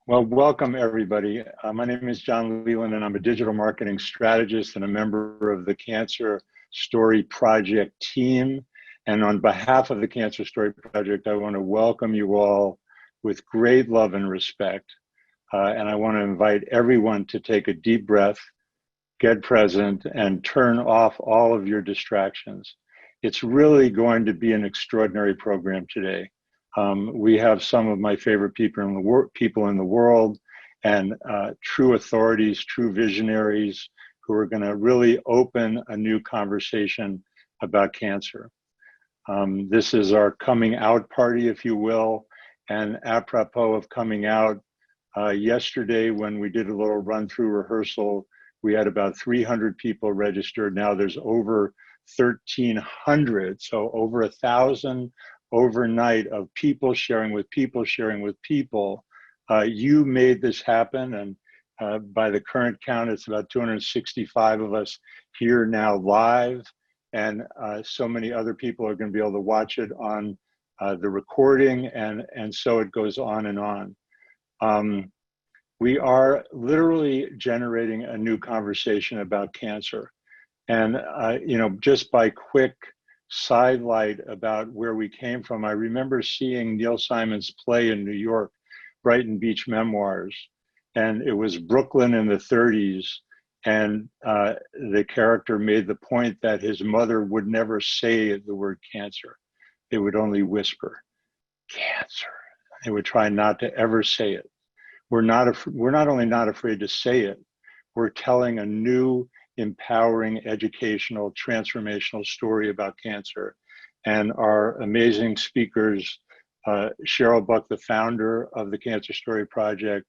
Well, welcome everybody. My name is John Leland and I'm a digital marketing strategist and a member of the Cancer Story Project team. And on behalf of the Cancer Story Project, I want to welcome you all with great love and respect. And I want to invite everyone to take a deep breath, get present, and turn off all of your distractions. It's really going to be an extraordinary program today. We have some of my favorite people in the world and true authorities, true visionaries who are going to really open a new conversation about cancer. This is our coming out party, if you will. And apropos of coming out, yesterday when we did a little run-through rehearsal, we had about 300 people registered. Now there's over 1,300, so over 1,000 overnight of people sharing with people, sharing with people. You made this happen, and by the current count, it's about 265 of us here now live, and so many other people are going to be able to watch it on the recording, and so it goes on and on. We are literally generating a new conversation about cancer. And just by quick sidelight about where we came from, I remember seeing Neil Simon's play in New York, Brighton Beach Memoirs, and it was Brooklyn in the 30s, and the character made the point that his mother would never say the word cancer. They would only whisper, cancer. They would try not to ever say it. We're not only not afraid to say it, we're telling a new, empowering, educational, transformational story about cancer. And our amazing speakers, Cheryl Buck, the founder of the Cancer Story Project,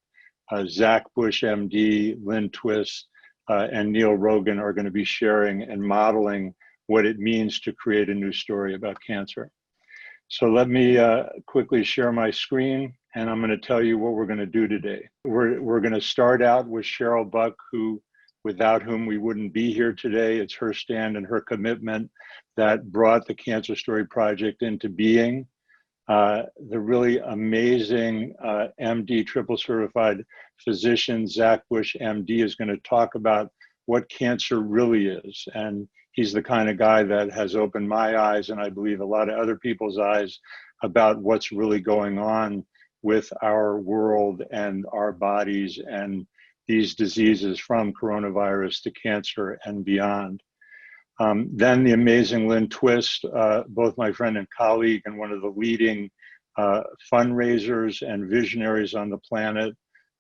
Zach Bush, MD, Lynne Twist, and Neal Rogin are going to be sharing and modeling what it means to create a new story about cancer. So let me quickly share my screen, and I'm going to tell you what we're going to do today. We're going to start out with Cheryl Buck, without whom we wouldn't be here today. It's her stand and her commitment that brought the Cancer Story Project into being. The really amazing MD, triple certified physician, Zach Bush, MD, is going to talk about what cancer really is. And he's the kind of guy that has opened my eyes, and I believe a lot of other people's eyes, about what's really going on with our world and our bodies and these diseases, from coronavirus to cancer and beyond. Then the amazing Lynne Twist, both my friend and colleague and one of the leading fundraisers and visionaries on the planet,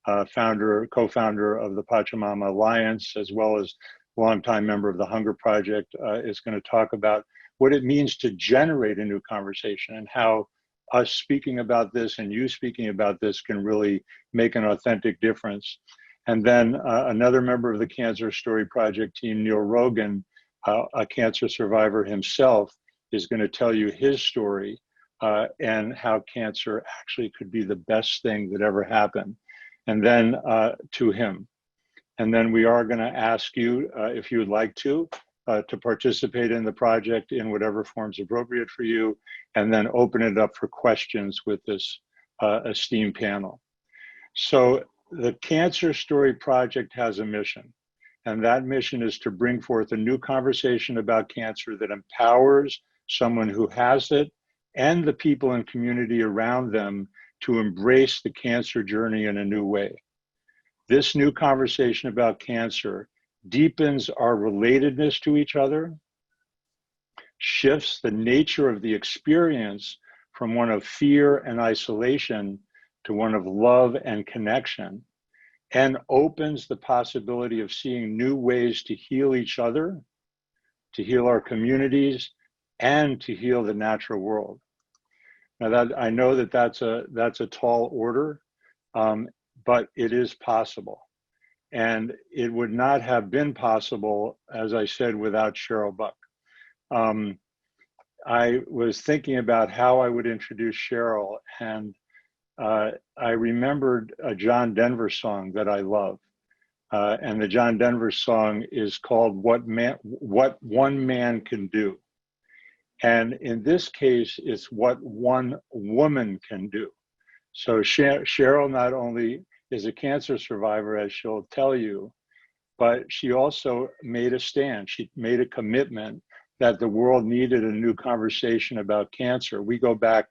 co-founder of the Pachamama Alliance, as well as longtime member of the Hunger Project, is going to talk about what it means to generate a new conversation and how us speaking about this and you speaking about this can really make an authentic difference. And then another member of the Cancer Story Project team, Neal Rogin, a cancer survivor himself, is going to tell you his story and how cancer actually could be the best thing that ever happened. And then to him. And then we are going to ask you, if you would like to participate in the project in whatever forms appropriate for you, and then open it up for questions with this esteemed panel. So the Cancer Story Project has a mission, and that mission is to bring forth a new conversation about cancer that empowers someone who has it and the people and community around them to embrace the cancer journey in a new way. This new conversation about cancer deepens our relatedness to each other, shifts the nature of the experience from one of fear and isolation to one of love and connection, and opens the possibility of seeing new ways to heal each other, to heal our communities, and to heal the natural world. Now, I know that that's a tall order, but it is possible. And it would not have been possible, as I said, without Cheryl Buck. I was thinking about how I would introduce Cheryl, and I remembered a John Denver song that I love. And the John Denver song is called What One Man Can Do. And in this case, it's what one woman can do. So Cheryl not only is a cancer survivor, as she'll tell you, but she also made a stand. She made a commitment that the world needed a new conversation about cancer. We go back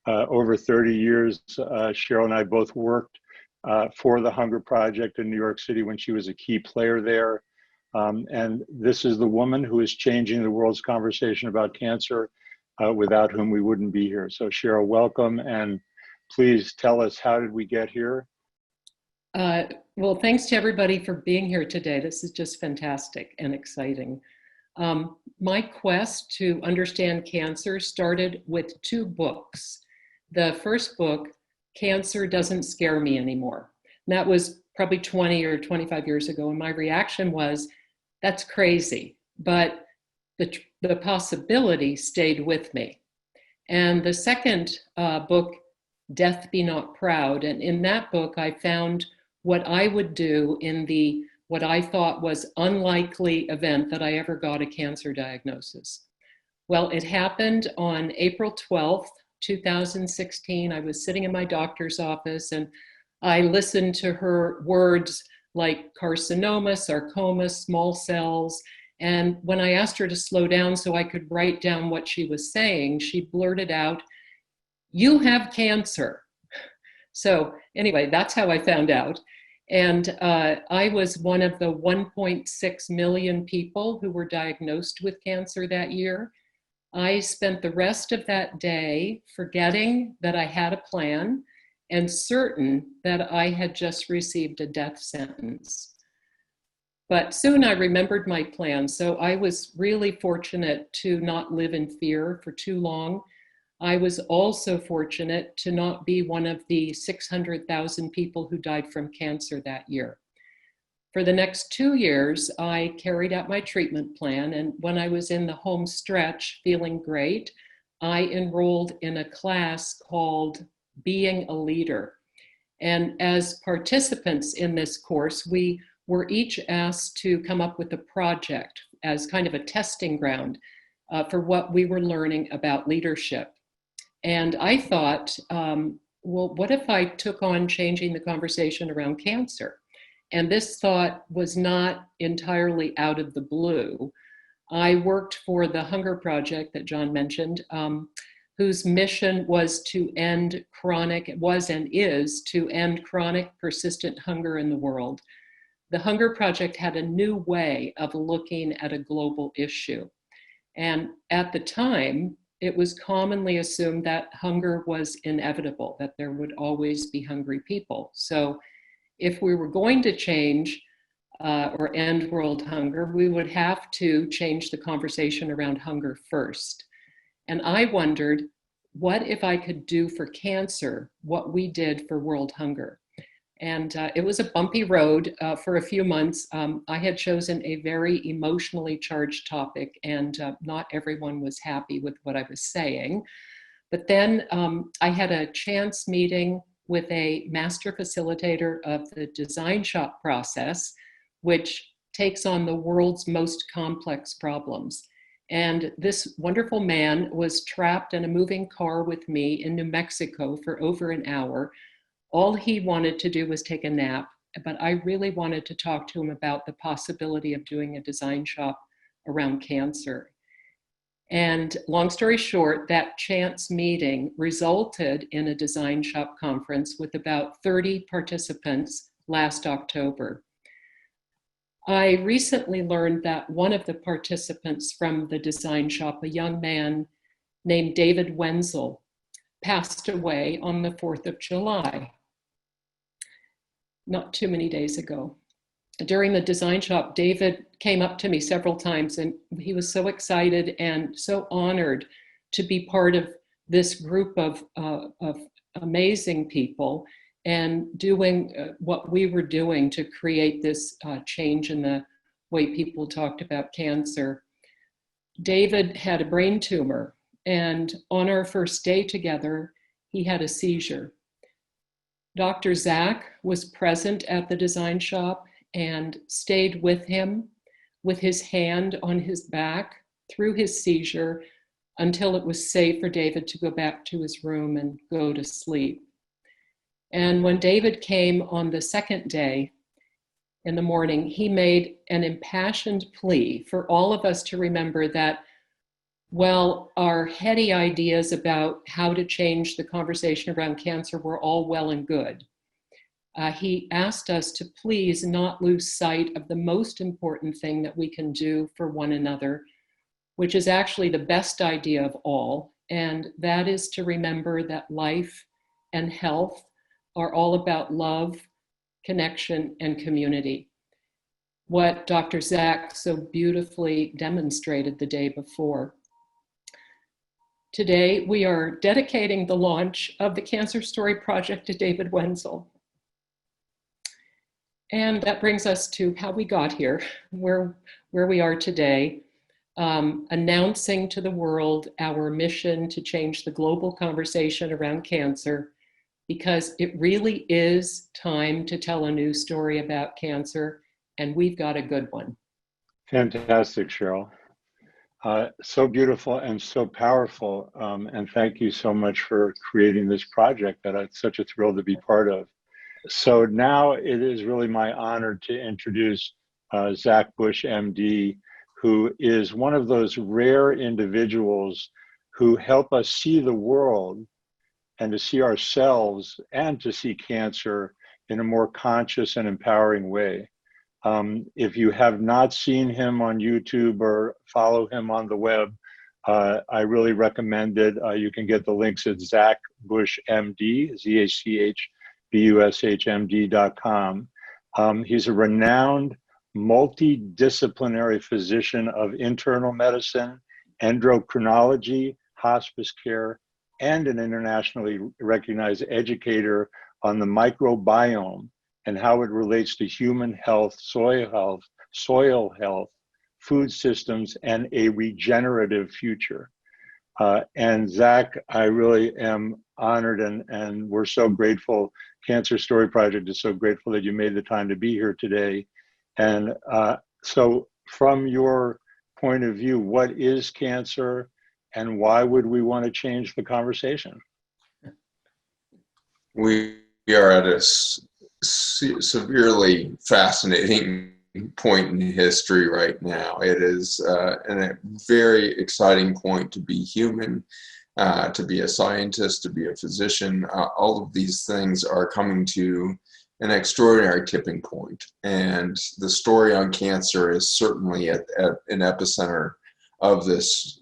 over 30 years. Cheryl and I both worked for the Hunger Project in New York City when she was a key player there. And this is the woman who is changing the world's conversation about cancer, without whom we wouldn't be here. So Cheryl, welcome, and please tell us, how did we get here? Well, thanks to everybody for being here today. This is just fantastic and exciting. My quest to understand cancer started with 2 books. The first book, Cancer Doesn't Scare Me Anymore. And that was probably 20 or 25 years ago. And my reaction was, that's crazy. But the possibility stayed with me. And the second book, Death Be Not Proud. And in that book, I found what I would do in the what I thought was unlikely event that I ever got a cancer diagnosis. Well, it happened on April 12th, 2016. I was sitting in my doctor's office and I listened to her words like carcinoma, sarcoma, small cells. And when I asked her to slow down so I could write down what she was saying, she blurted out, "You have cancer." So anyway, that's how I found out. And I was one of the 1.6 million people who were diagnosed with cancer that year. I spent the rest of that day forgetting that I had a plan and certain that I had just received a death sentence. But soon I remembered my plan. So I was really fortunate to not live in fear for too long. I was also fortunate to not be one of the 600,000 people who died from cancer that year. For the next 2 years, I carried out my treatment plan. And when I was in the home stretch, feeling great, I enrolled in a class called Being a Leader. And as participants in this course, we were each asked to come up with a project as kind of a testing ground for what we were learning about leadership. And I thought, well, what if I took on changing the conversation around cancer? And this thought was not entirely out of the blue. I worked for the Hunger Project that John mentioned, whose mission was to end chronic, it was and is, to end chronic persistent hunger in the world. The Hunger Project had a new way of looking at a global issue. And at the time, it was commonly assumed that hunger was inevitable, that there would always be hungry people. So if we were going to change or end world hunger, we would have to change the conversation around hunger first. And I wondered, what if I could do for cancer what we did for world hunger? And it was a bumpy road for a few months. I had chosen a very emotionally charged topic, and not everyone was happy with what I was saying. But then I had a chance meeting with a master facilitator of the design shop process, which takes on the world's most complex problems. And this wonderful man was trapped in a moving car with me in New Mexico for over an hour. All he wanted to do was take a nap, but I really wanted to talk to him about the possibility of doing a design shop around cancer. And long story short, that chance meeting resulted in a design shop conference with about 30 participants last October. I recently learned that one of the participants from the design shop, a young man named David Wenzel, passed away on the 4th of July, not too many days ago. During the design shop, David came up to me several times and he was so excited and so honored to be part of this group of amazing people and doing what we were doing to create this change in the way people talked about cancer. David had a brain tumor, and on our first day together, he had a seizure. Dr. Zach was present at the design shop and stayed with him with his hand on his back through his seizure until it was safe for David to go back to his room and go to sleep. And when David came on the second day in the morning, he made an impassioned plea for all of us to remember that, well, our heady ideas about how to change the conversation around cancer were all well and good. He asked us to please not lose sight of the most important thing that we can do for one another, which is actually the best idea of all, and that is to remember that life and health are all about love, connection, and community. What Dr. Zach so beautifully demonstrated the day before. Today, we are dedicating the launch of the Cancer Story Project to David Wenzel. And that brings us to how we got here, where we are today, announcing to the world our mission to change the global conversation around cancer, because it really is time to tell a new story about cancer, and we've got a good one. Fantastic, Cheryl. So beautiful and so powerful. And thank you so much for creating this project that it's such a thrill to be part of. So now it is really my honor to introduce Zach Bush, MD, who is one of those rare individuals who help us see the world and to see ourselves and to see cancer in a more conscious and empowering way. If you have not seen him on YouTube or follow him on the web, I really recommend it. You can get the links at Zach Bush MD, ZachBushMD.com. He's a renowned multidisciplinary physician of internal medicine, endocrinology, hospice care, and an internationally recognized educator on the microbiome and how it relates to human health, soil health, food systems, and a regenerative future. And Zach, I really am honored and we're so grateful. Cancer Story Project is so grateful that you made the time to be here today. And so from your point of view, what is cancer and why would we want to change the conversation? We are at a severely fascinating point in history right now. It is a very exciting point to be human, to be a scientist, to be a physician. All of these things are coming to an extraordinary tipping point. And the story on cancer is certainly at an epicenter of this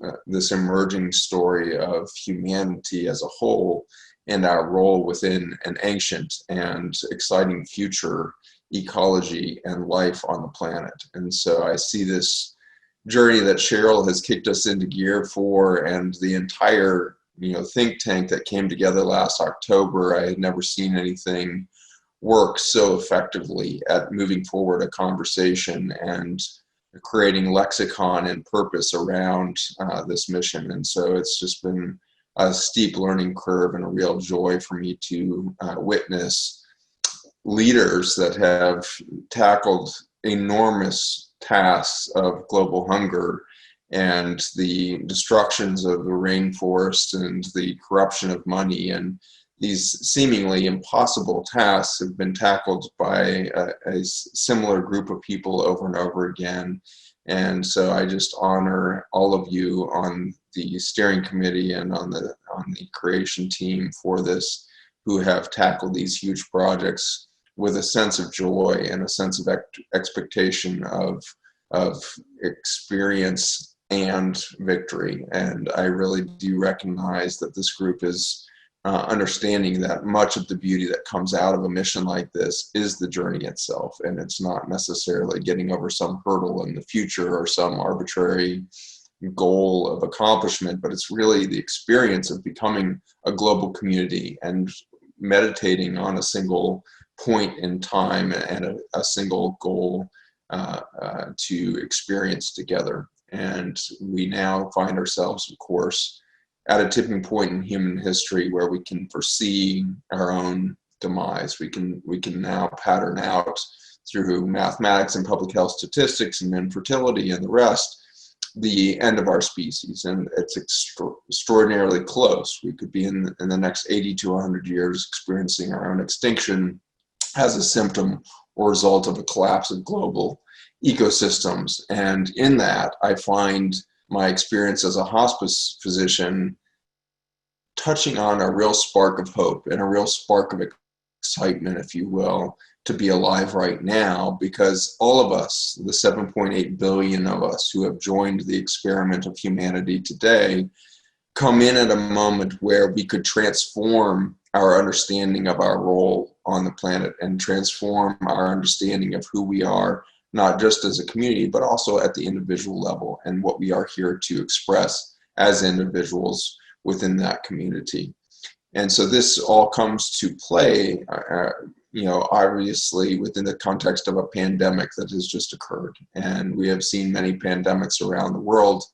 emerging story of humanity as a whole and our role within an ancient and exciting future ecology and life on the planet. And so I see this journey that Cheryl has kicked us into gear for, and the entire think tank that came together last October. I had never seen anything work so effectively at moving forward a conversation and creating lexicon and purpose around this mission. And so it's just been a steep learning curve and a real joy for me to witness leaders that have tackled enormous tasks of global hunger and the destructions of the rainforest and the corruption of money, and these seemingly impossible tasks have been tackled by a similar group of people over and over again. And so I just honor all of you on the steering committee and on the creation team for this, who have tackled these huge projects with a sense of joy and a sense of expectation of experience and victory. And I really do recognize that this group is understanding that much of the beauty that comes out of a mission like this is the journey itself, and it's not necessarily getting over some hurdle in the future or some arbitrary goal of accomplishment, but it's really the experience of becoming a global community and meditating on a single point in time and a single goal to experience together. And we now find ourselves, of course, at a tipping point in human history where we can foresee our own demise. We can now pattern out through mathematics and public health statistics and infertility and the rest the end of our species, and it's extraordinarily close. We could be in the next 80 to 100 years experiencing our own extinction as a symptom or result of a collapse of global ecosystems. And in that, I find my experience as a hospice physician touching on a real spark of hope and a real spark of excitement, if you will, to be alive right now, because all of us, the 7.8 billion of us who have joined the experiment of humanity today, come in at a moment where we could transform our understanding of our role on the planet and transform our understanding of who we are, not just as a community, but also at the individual level and what we are here to express as individuals within that community. And so this all comes to play, obviously within the context of a pandemic that has just occurred. And we have seen many pandemics around the world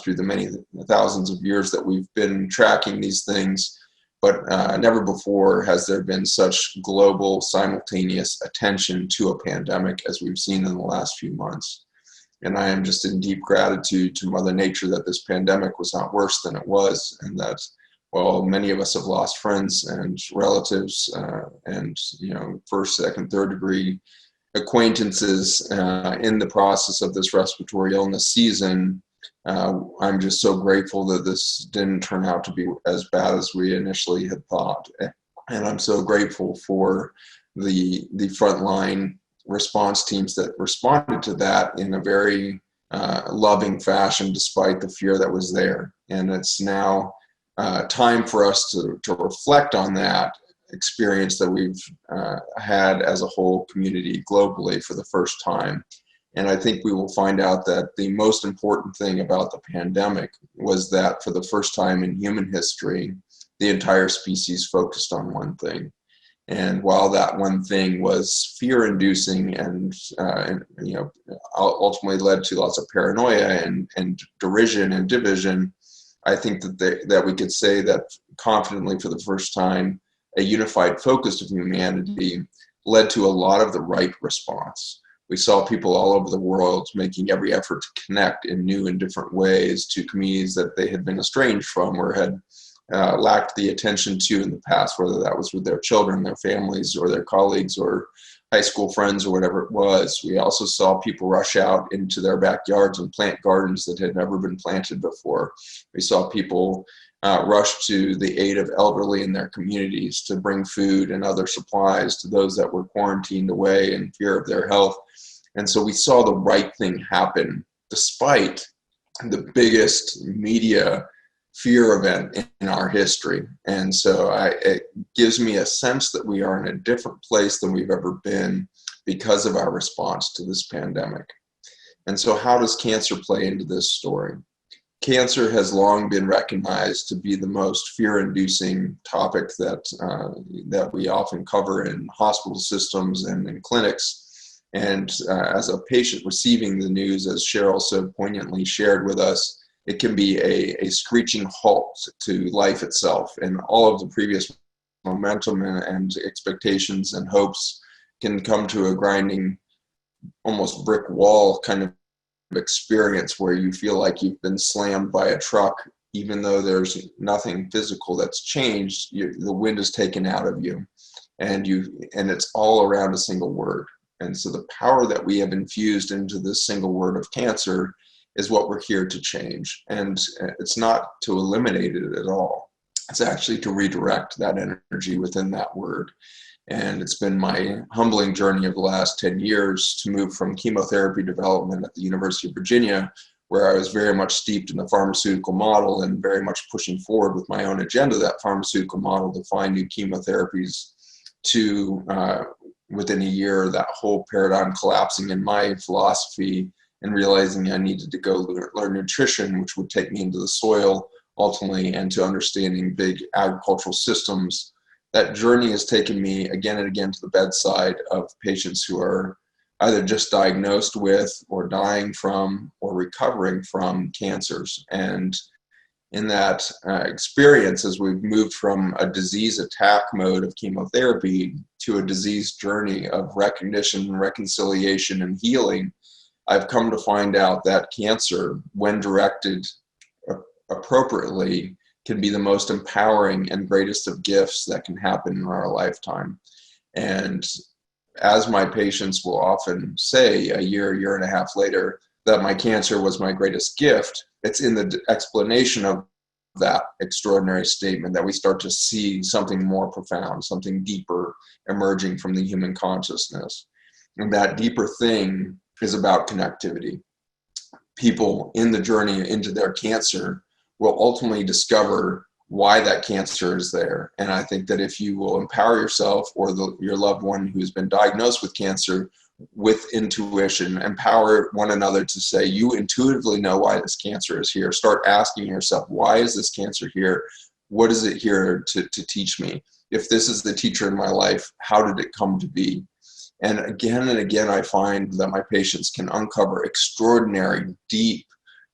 through the many thousands of years that we've been tracking these things, but never before has there been such global simultaneous attention to a pandemic as we've seen in the last few months. And I am just in deep gratitude to Mother Nature that this pandemic was not worse than it was, and that while many of us have lost friends and relatives and first, second, third degree acquaintances in the process of this respiratory illness season, I'm just so grateful that this didn't turn out to be as bad as we initially had thought. And I'm so grateful for the frontline response teams that responded to that in a very loving fashion, despite the fear that was there. And it's now time for us to reflect on that experience that we've had as a whole community globally for the first time. And I think we will find out that the most important thing about the pandemic was that for the first time in human history, the entire species focused on one thing. And while that one thing was fear-inducing and ultimately led to lots of paranoia and derision and division, I think that we could say that confidently for the first time, a unified focus of humanity led to a lot of the right response. We saw people all over the world making every effort to connect in new and different ways to communities that they had been estranged from or had lacked the attention to in the past, whether that was with their children, their families, or their colleagues, or high school friends, or whatever it was. We also saw people rush out into their backyards and plant gardens that had never been planted before. We saw people rush to the aid of elderly in their communities to bring food and other supplies to those that were quarantined away in fear of their health. And so we saw the right thing happen despite the biggest media fear event in our history. And so it gives me a sense that we are in a different place than we've ever been because of our response to this pandemic. And so how does cancer play into this story? Cancer has long been recognized to be the most fear-inducing topic that we often cover in hospital systems and in clinics. And as a patient receiving the news, as Cheryl so poignantly shared with us, it can be a screeching halt to life itself. And all of the previous momentum and expectations and hopes can come to a grinding, almost brick wall kind of experience where you feel like you've been slammed by a truck, even though there's nothing physical that's changed. The wind is taken out of you, and it's all around a single word. And so the power that we have infused into this single word of cancer is what we're here to change. And it's not to eliminate it at all. It's actually to redirect that energy within that word. And it's been my humbling journey of the last 10 years to move from chemotherapy development at the University of Virginia, where I was very much steeped in the pharmaceutical model and very much pushing forward with my own agenda, that pharmaceutical model, to find new chemotherapies, to within a year, that whole paradigm collapsing in my philosophy and realizing I needed to go learn nutrition, which would take me into the soil ultimately, and to understanding big agricultural systems. That journey has taken me again and again to the bedside of patients who are either just diagnosed with or dying from or recovering from cancers. And in that experience, as we've moved from a disease attack mode of chemotherapy to a disease journey of recognition, reconciliation, and healing, I've come to find out that cancer, when directed appropriately, can be the most empowering and greatest of gifts that can happen in our lifetime. And as my patients will often say a year and a half later, that my cancer was my greatest gift, it's in the explanation of that extraordinary statement that we start to see something more profound, something deeper emerging from the human consciousness. And that deeper thing is about connectivity. People in the journey into their cancer will ultimately discover why that cancer is there. And I think that if you will empower yourself or your loved one who's been diagnosed with cancer with intuition, empower one another to say, you intuitively know why this cancer is here. Start asking yourself, why is this cancer here? What is it here to teach me? If this is the teacher in my life, how did it come to be? And again, I find that my patients can uncover extraordinary, deep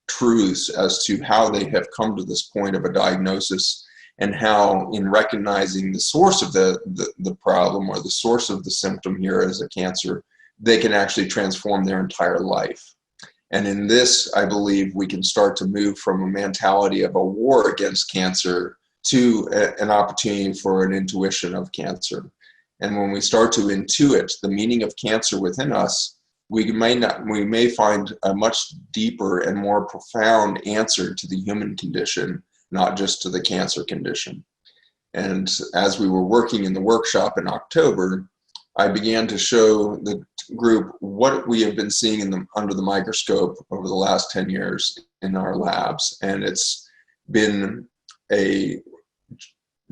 truths as to how they have come to this point of a diagnosis, and how, in recognizing the source of the problem or the source of the symptom here as a cancer, they can actually transform their entire life. And in this, I believe we can start to move from a mentality of a war against cancer to an opportunity for an intuition of cancer. And when we start to intuit the meaning of cancer within us, we may find a much deeper and more profound answer to the human condition, not just to the cancer condition. And as we were working in the workshop in October, I began to show the group what we have been seeing under the microscope over the last 10 years in our labs. And it's been a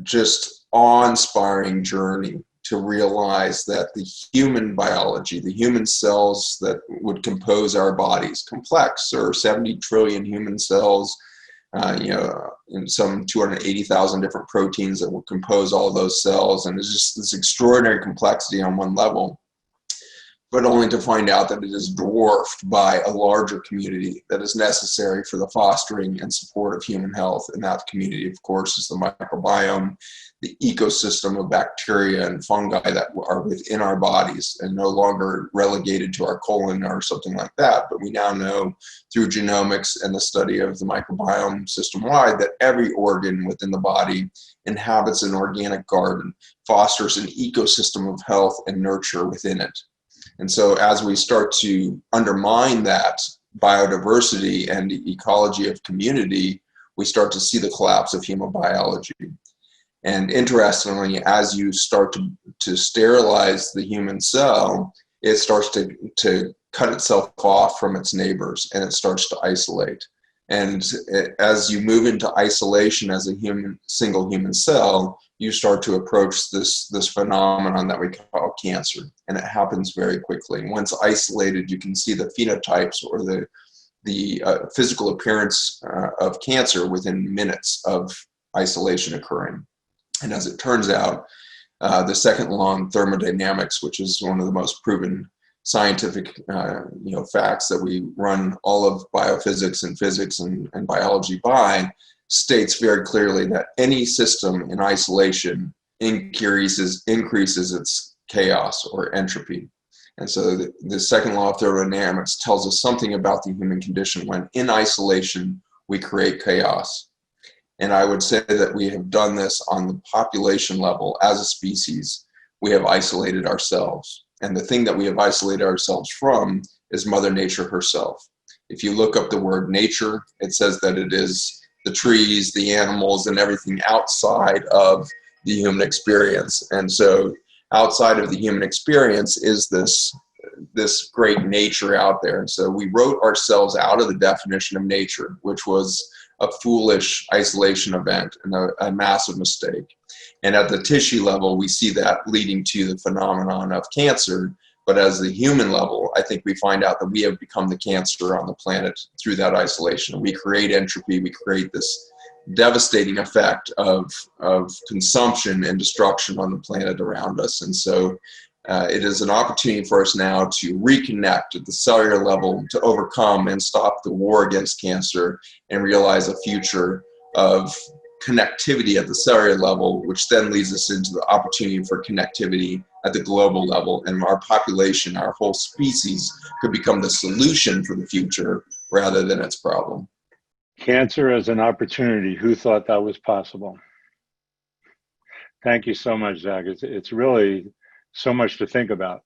just awe-inspiring journey to realize that the human biology, the human cells that would compose our bodies, complex, or 70 trillion human cells, in some 280,000 different proteins that will compose all of those cells. And it's just this extraordinary complexity on one level, but only to find out that it is dwarfed by a larger community that is necessary for the fostering and support of human health. And that community, of course, is the microbiome, the ecosystem of bacteria and fungi that are within our bodies and no longer relegated to our colon or something like that. But we now know through genomics and the study of the microbiome system-wide that every organ within the body inhabits an organic garden, fosters an ecosystem of health and nurture within it. And so as we start to undermine that biodiversity and ecology of community, we start to see the collapse of human biology. And interestingly, as you start to sterilize the human cell, it starts to cut itself off from its neighbors, and it starts to isolate. And as you move into isolation as a single human cell, you start to approach this phenomenon that we call cancer, and it happens very quickly. Once isolated, you can see the phenotypes or the physical appearance of cancer within minutes of isolation occurring. And as it turns out, the second law in thermodynamics, which is one of the most proven scientific facts that we run all of biophysics and physics and biology by, states very clearly that any system in isolation increases its chaos or entropy. And so the second law of thermodynamics tells us something about the human condition. When in isolation, we create chaos. And I would say that we have done this on the population level as a species. We have isolated ourselves. And the thing that we have isolated ourselves from is Mother Nature herself. If you look up the word nature, it says that it is the trees, the animals, and everything outside of the human experience. And so outside of the human experience is this great nature out there. And so we wrote ourselves out of the definition of nature, which was a foolish isolation event and a massive mistake. And at the tissue level, we see that leading to the phenomenon of cancer. But as the human level, I think we find out that we have become the cancer on the planet through that isolation. We create entropy, we create this devastating effect of consumption and destruction on the planet around us. And so it is an opportunity for us now to reconnect at the cellular level, to overcome and stop the war against cancer and realize a future of connectivity at the cellular level, which then leads us into the opportunity for connectivity at the global level. And our population, our whole species, could become the solution for the future rather than its problem. Cancer as an opportunity. Who thought that was possible? Thank you so much, Zach. It's really so much to think about.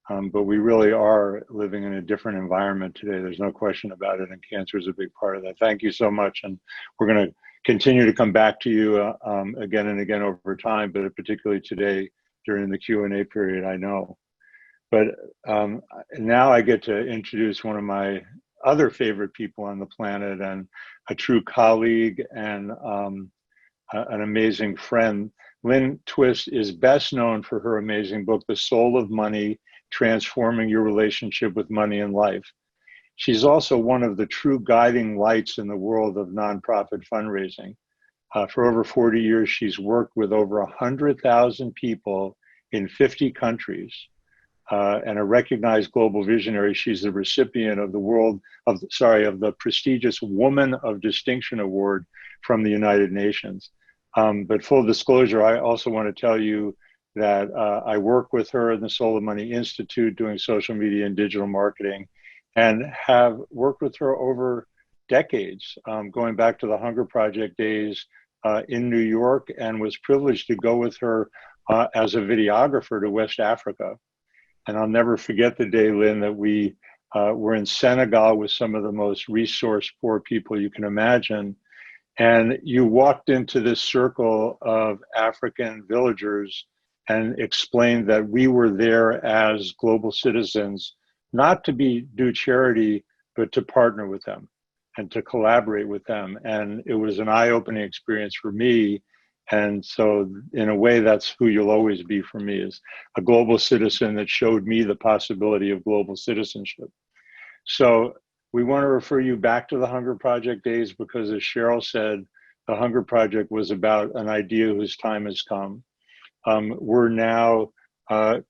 But we really are living in a different environment today. There's no question about it. And cancer is a big part of that. Thank you so much. And we're going to continue to come back to you again and again over time, but particularly today during the Q&A period, I know. But now I get to introduce one of my other favorite people on the planet and a true colleague and an amazing friend. Lynne Twist is best known for her amazing book, The Soul of Money, Transforming Your Relationship with Money and Life. She's also one of the true guiding lights in the world of nonprofit fundraising. For over 40 years, she's worked with over 100,000 people in 50 countries. And a recognized global visionary. She's the recipient of the prestigious Woman of Distinction Award from the United Nations. But full disclosure, I also want to tell you that I work with her in the Soul of Money Institute doing social media and digital marketing, and have worked with her over decades, going back to the Hunger Project days in New York, and was privileged to go with her as a videographer to West Africa. And I'll never forget the day, Lynn, that we were in Senegal with some of the most resource poor people you can imagine. And you walked into this circle of African villagers and explained that we were there as global citizens, not to do charity, but to partner with them and to collaborate with them. And it was an eye-opening experience for me. And so in a way, that's who you'll always be for me, is a global citizen that showed me the possibility of global citizenship. So we want to refer you back to the Hunger Project days, because as Cheryl said, the Hunger Project was about an idea whose time has come. We're now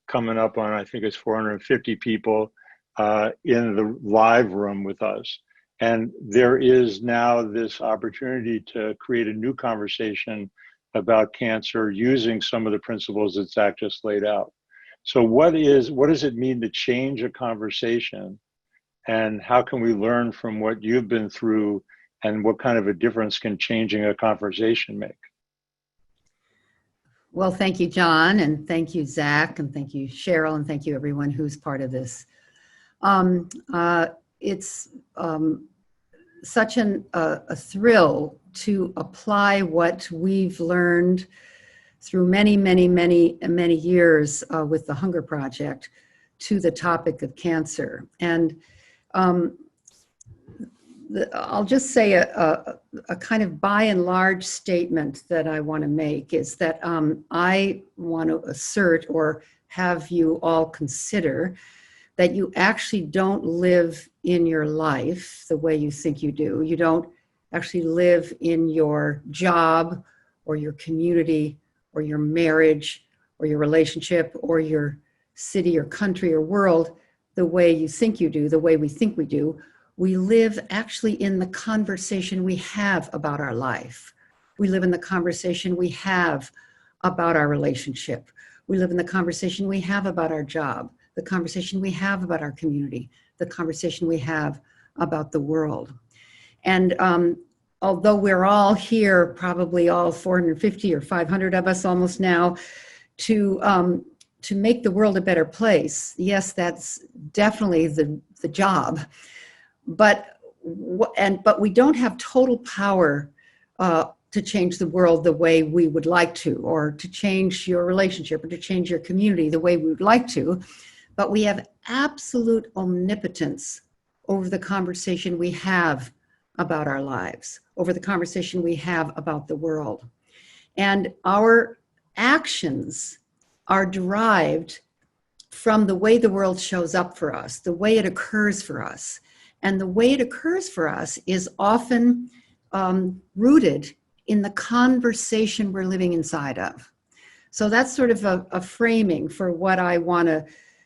coming up on, I think it's 450 people in the live room with us. And there is now this opportunity to create a new conversation about cancer using some of the principles that Zach just laid out. So what does it mean to change a conversation? And how can we learn from what you've been through, and what kind of a difference can changing a conversation make? Well, thank you, John, and thank you, Zach, and thank you, Cheryl, and thank you everyone who's part of this. It's such a thrill to apply what we've learned through many years with the Hunger Project to the topic of cancer. And I'll just say a kind of by and large statement that I want to make is that I want to assert, or have you all consider, that you actually don't live in your life the way you think you do. You don't actually live in your job or your community or your marriage or your relationship or your city or country or world the way you think you do, the way we think we do. We live actually in the conversation we have about our life. We live in the conversation we have about our relationship. We live in the conversation we have about our job, the conversation we have about our community, the conversation we have about the world. And although we're all here, probably all 450 or 500 of us almost now, to make the world a better place, yes, that's definitely the job. But we don't have total power to change the world the way we would like to, or to change your relationship, or to change your community the way we would like to. But we have absolute omnipotence over the conversation we have about our lives, over the conversation we have about the world. And our actions are derived from the way the world shows up for us, the way it occurs for us. And the way it occurs for us is often rooted in the conversation we're living inside of. So that's sort of a framing for what I want to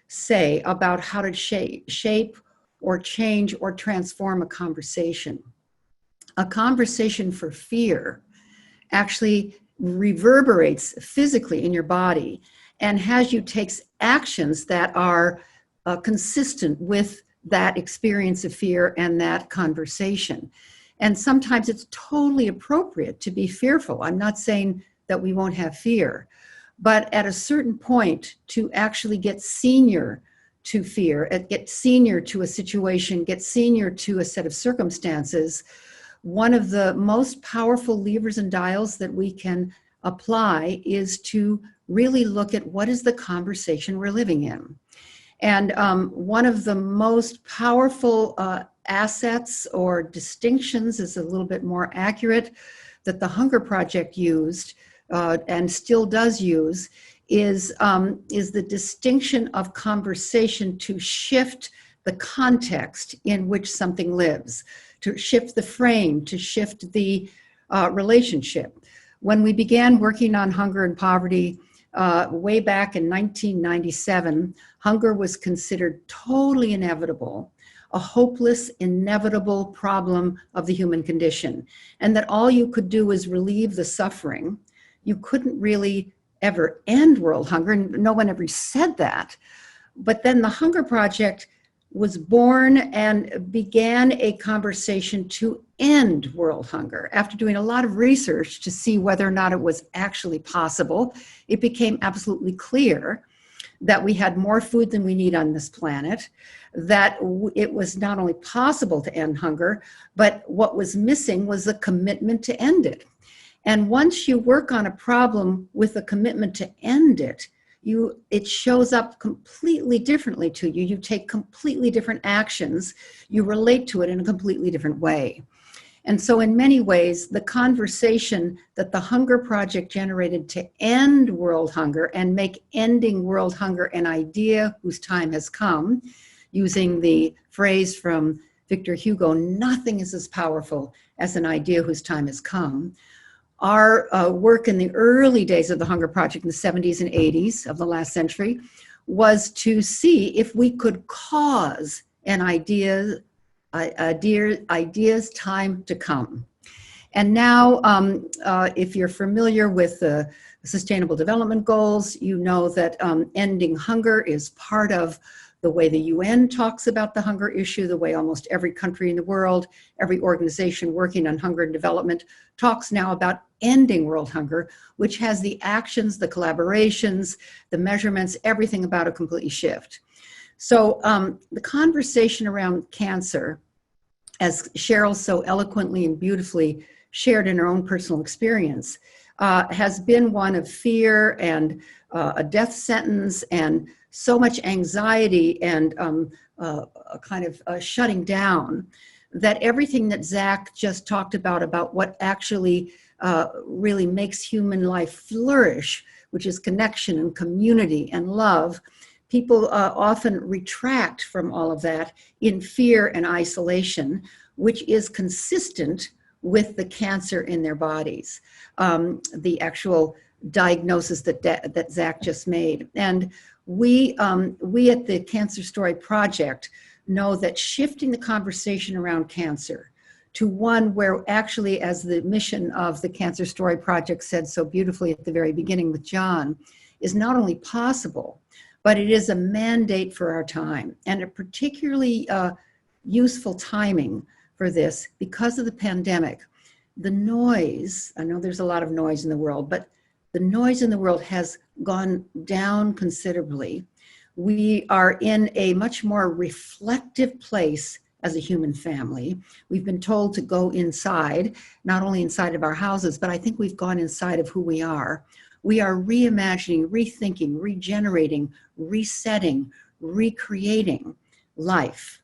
say about how to shape or change or transform a conversation. A conversation for fear actually reverberates physically in your body and has you take actions that are consistent with that experience of fear and that conversation. And sometimes it's totally appropriate to be fearful. I'm not saying that we won't have fear, but at a certain point, to actually get senior to fear, get senior to a situation, get senior to a set of circumstances, one of the most powerful levers and dials that we can apply is to really look at what is the conversation we're living in. And one of the most powerful assets or distinctions is a little bit more accurate that the Hunger Project used and still does use is the distinction of conversation to shift the context in which something lives, to shift the frame, to shift the relationship. When we began working on hunger and poverty way back in 1997, hunger was considered totally inevitable, a hopeless, inevitable problem of the human condition, and that all you could do was relieve the suffering. You couldn't really ever end world hunger, and no one ever said that. But then the Hunger Project was born and began a conversation to end world hunger. After doing a lot of research to see whether or not it was actually possible, it became absolutely clear that we had more food than we need on this planet, that it was not only possible to end hunger, but what was missing was a commitment to end it. And once you work on a problem with a commitment to end it, it shows up completely differently to you. You take completely different actions. You relate to it in a completely different way. And so in many ways, the conversation that the Hunger Project generated to end world hunger and make ending world hunger an idea whose time has come, using the phrase from Victor Hugo, nothing is as powerful as an idea whose time has come. Our work in the early days of the Hunger Project in the 70s and 80s of the last century was to see if we could cause an idea's time to come. And now, if you're familiar with the Sustainable Development Goals, you know that ending hunger is part of the way the UN talks about the hunger issue, the way almost every country in the world, every organization working on hunger and development talks now about ending world hunger, which has the actions, the collaborations, the measurements, everything about a completely shift. So the conversation around cancer, as Cheryl so eloquently and beautifully shared in her own personal experience, has been one of fear and a death sentence and so much anxiety and a kind of shutting down, that everything that Zach just talked about what actually really makes human life flourish, which is connection and community and love, people often retract from all of that in fear and isolation, which is consistent with the cancer in their bodies, the actual diagnosis that Zach just made. And we at the Cancer Story Project know that shifting the conversation around cancer to one where actually, as the mission of the Cancer Story Project said so beautifully at the very beginning with John, is not only possible, but it is a mandate for our time, and a particularly useful timing for this because of the pandemic. The noise, I know there's a lot of noise in the world, but the noise in the world has gone down considerably. We are in a much more reflective place as a human family. We've been told to go inside, not only inside of our houses, but I think we've gone inside of who we are. We are reimagining, rethinking, regenerating, resetting, recreating life.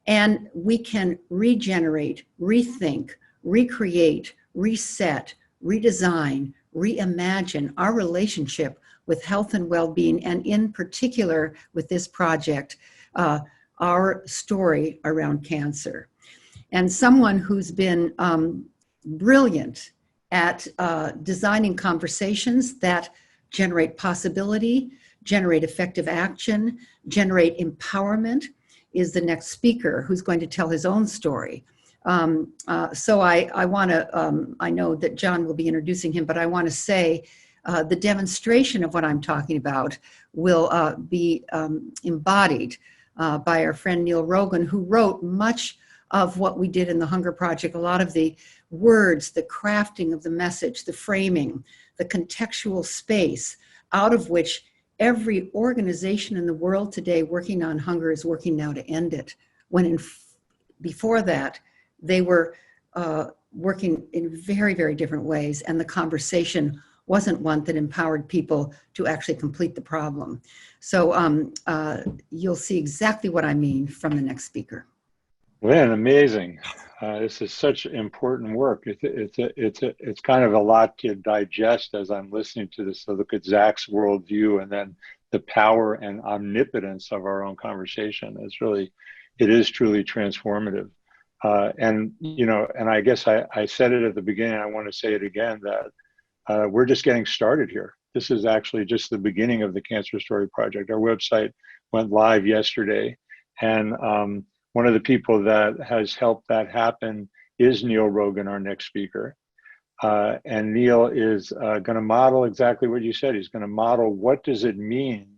And we can regenerate, rethink, recreate, reset, redesign, reimagine our relationship with health and well-being, and in particular with this project, our story around cancer. And someone who's been brilliant at designing conversations that generate possibility, generate effective action, generate empowerment is the next speaker, who's going to tell his own story So I want to, I know that John will be introducing him, but I want to say the demonstration of what I'm talking about will be embodied by our friend Neal Rogin, who wrote much of what we did in the Hunger Project, a lot of the words, the crafting of the message, the framing, the contextual space out of which every organization in the world today working on hunger is working now to end it. When before that, they were working in very, very different ways, and the conversation wasn't one that empowered people to actually complete the problem. So you'll see exactly what I mean from the next speaker. Lynn, amazing. This is such important work. It's kind of a lot to digest as I'm listening to this. So look at Zach's worldview and then the power and omnipotence of our own conversation. It is truly transformative. And I guess I said it at the beginning, I want to say it again, that we're just getting started here. This is actually just the beginning of the Cancer Story Project. Our website went live yesterday, and one of the people that has helped that happen is Neal Rogin, our next speaker. And Neal is going to model exactly what you said. He's going to model what does it mean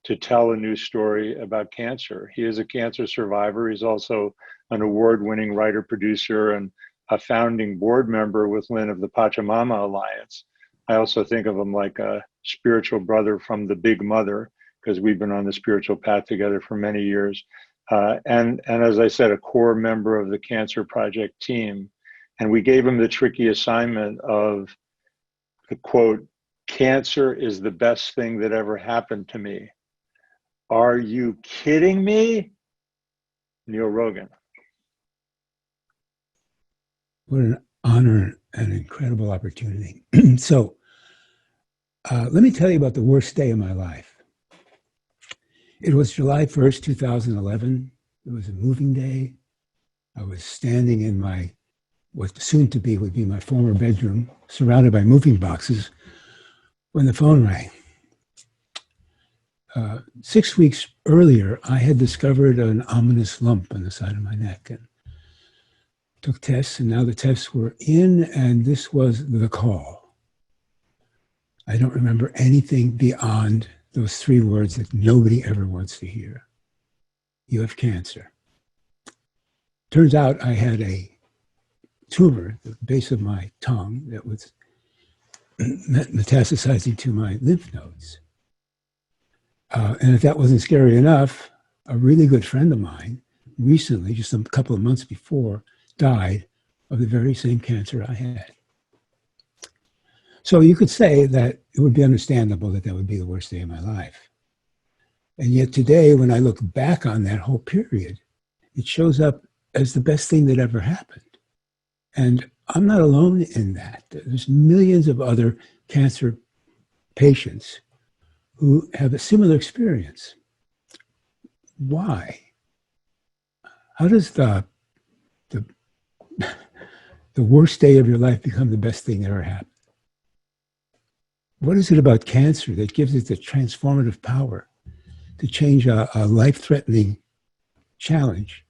to tell a new story about cancer. He is a cancer survivor. He's also an award-winning writer, producer, and a founding board member with Lynn of the Pachamama Alliance. I also think of him like a spiritual brother from the Big Mother, because we've been on the spiritual path together for many years. And as I said, a core member of the Cancer Project team. And we gave him the tricky assignment of the quote, "Cancer is the best thing that ever happened to me. Are you kidding me?" Neal Rogin. What an honor and incredible opportunity. So let me tell you about the worst day of my life. It was July 1st, 2011. It was a moving day. I was standing in what soon to be would be my former bedroom, surrounded by moving boxes, when the phone rang. 6 weeks earlier, I had discovered an ominous lump on the side of my neck and took tests, and now the tests were in, and this was the call. I don't remember anything beyond those 3 words that nobody ever wants to hear. You have cancer. Turns out I had a tumor at the base of my tongue that was metastasizing to my lymph nodes. And if that wasn't scary enough, a really good friend of mine recently, just a couple of months before, died of the very same cancer I had. So you could say that it would be understandable that that would be the worst day of my life. And yet today, when I look back on that whole period, it shows up as the best thing that ever happened. And I'm not alone in that. There's millions of other cancer patients who have a similar experience. Why? How does the worst day of your life become the best thing that ever happened? What is it about cancer that gives it the transformative power to change a life-threatening challenge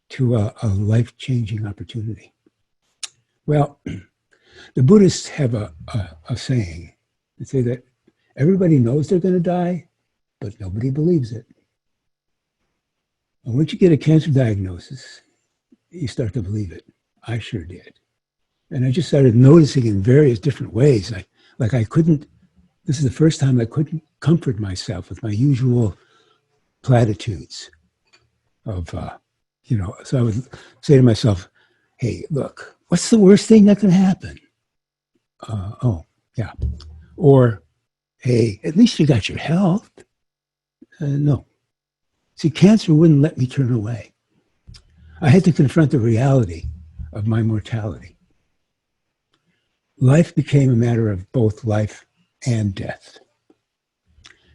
to a life-changing opportunity? Well, the Buddhists have a saying. They say that everybody knows they're going to die, but nobody believes it. And once you get a cancer diagnosis, you start to believe it. I sure did. And I just started noticing in various different ways. This is the first time I couldn't comfort myself with my usual platitudes of, so I would say to myself, hey, look, what's the worst thing that can happen? Oh, yeah. Or, hey, at least you got your health. No. See, cancer wouldn't let me turn away. I had to confront the reality of my mortality. Life became a matter of both life and death.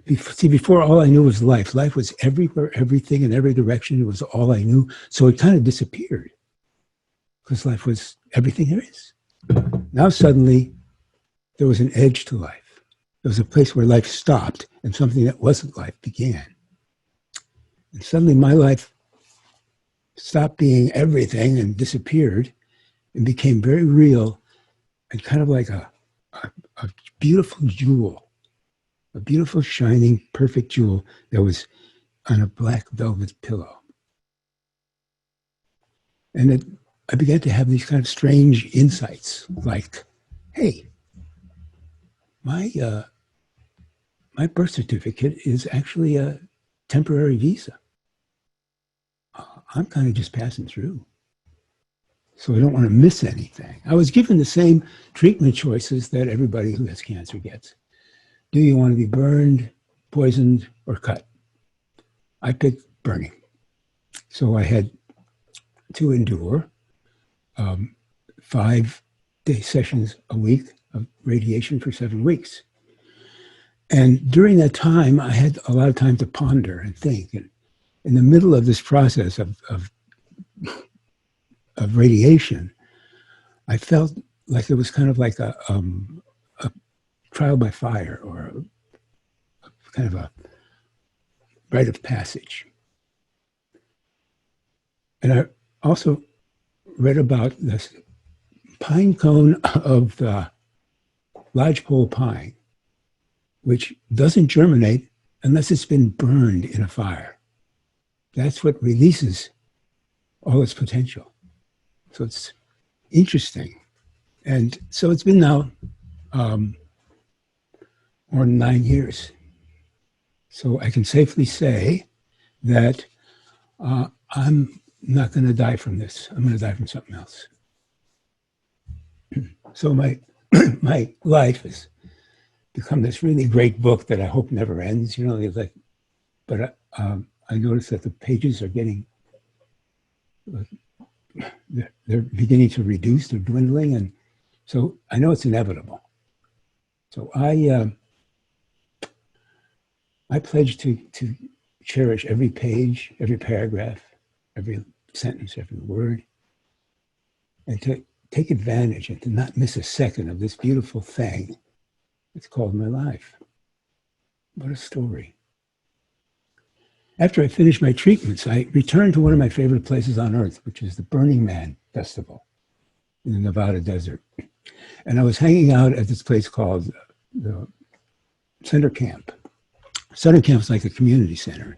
See, before all I knew was life. Life was everywhere, everything in every direction. It was all I knew. So it kind of disappeared because life was everything there is. Now suddenly there was an edge to life. There was a place where life stopped and something that wasn't life began. And suddenly my life stopped being everything and disappeared and became very real and kind of like a beautiful jewel, a beautiful, shining, perfect jewel that was on a black velvet pillow. And I began to have these kind of strange insights, like, hey, my birth certificate is actually a temporary visa. I'm kind of just passing through. So I don't want to miss anything. I was given the same treatment choices that everybody who has cancer gets. Do you want to be burned, poisoned, or cut? I picked burning. So I had to endure 5-day sessions a week of radiation for 7 weeks. And during that time, I had a lot of time to ponder and think. And in the middle of this process of radiation, I felt like it was kind of like a trial by fire, or kind of a rite of passage. And I also read about this pine cone of the lodgepole pine, which doesn't germinate unless it's been burned in a fire. That's what releases all its potential. So it's interesting. And so it's been now more than 9 years. So I can safely say that I'm not going to die from this. I'm going to die from something else. So my my life has become this really great book that I hope never ends. You know, like, but I notice that the pages are getting, they're beginning to reduce, they're dwindling, and so I know it's inevitable. So I pledge to cherish every page, every paragraph, every sentence, every word, and to take advantage and to not miss a second of this beautiful thing. It's called my life. What a story. After I finished my treatments, I returned to one of my favorite places on earth, which is the Burning Man Festival in the Nevada desert. And I was hanging out at this place called the Center Camp. Center Camp is like a community center.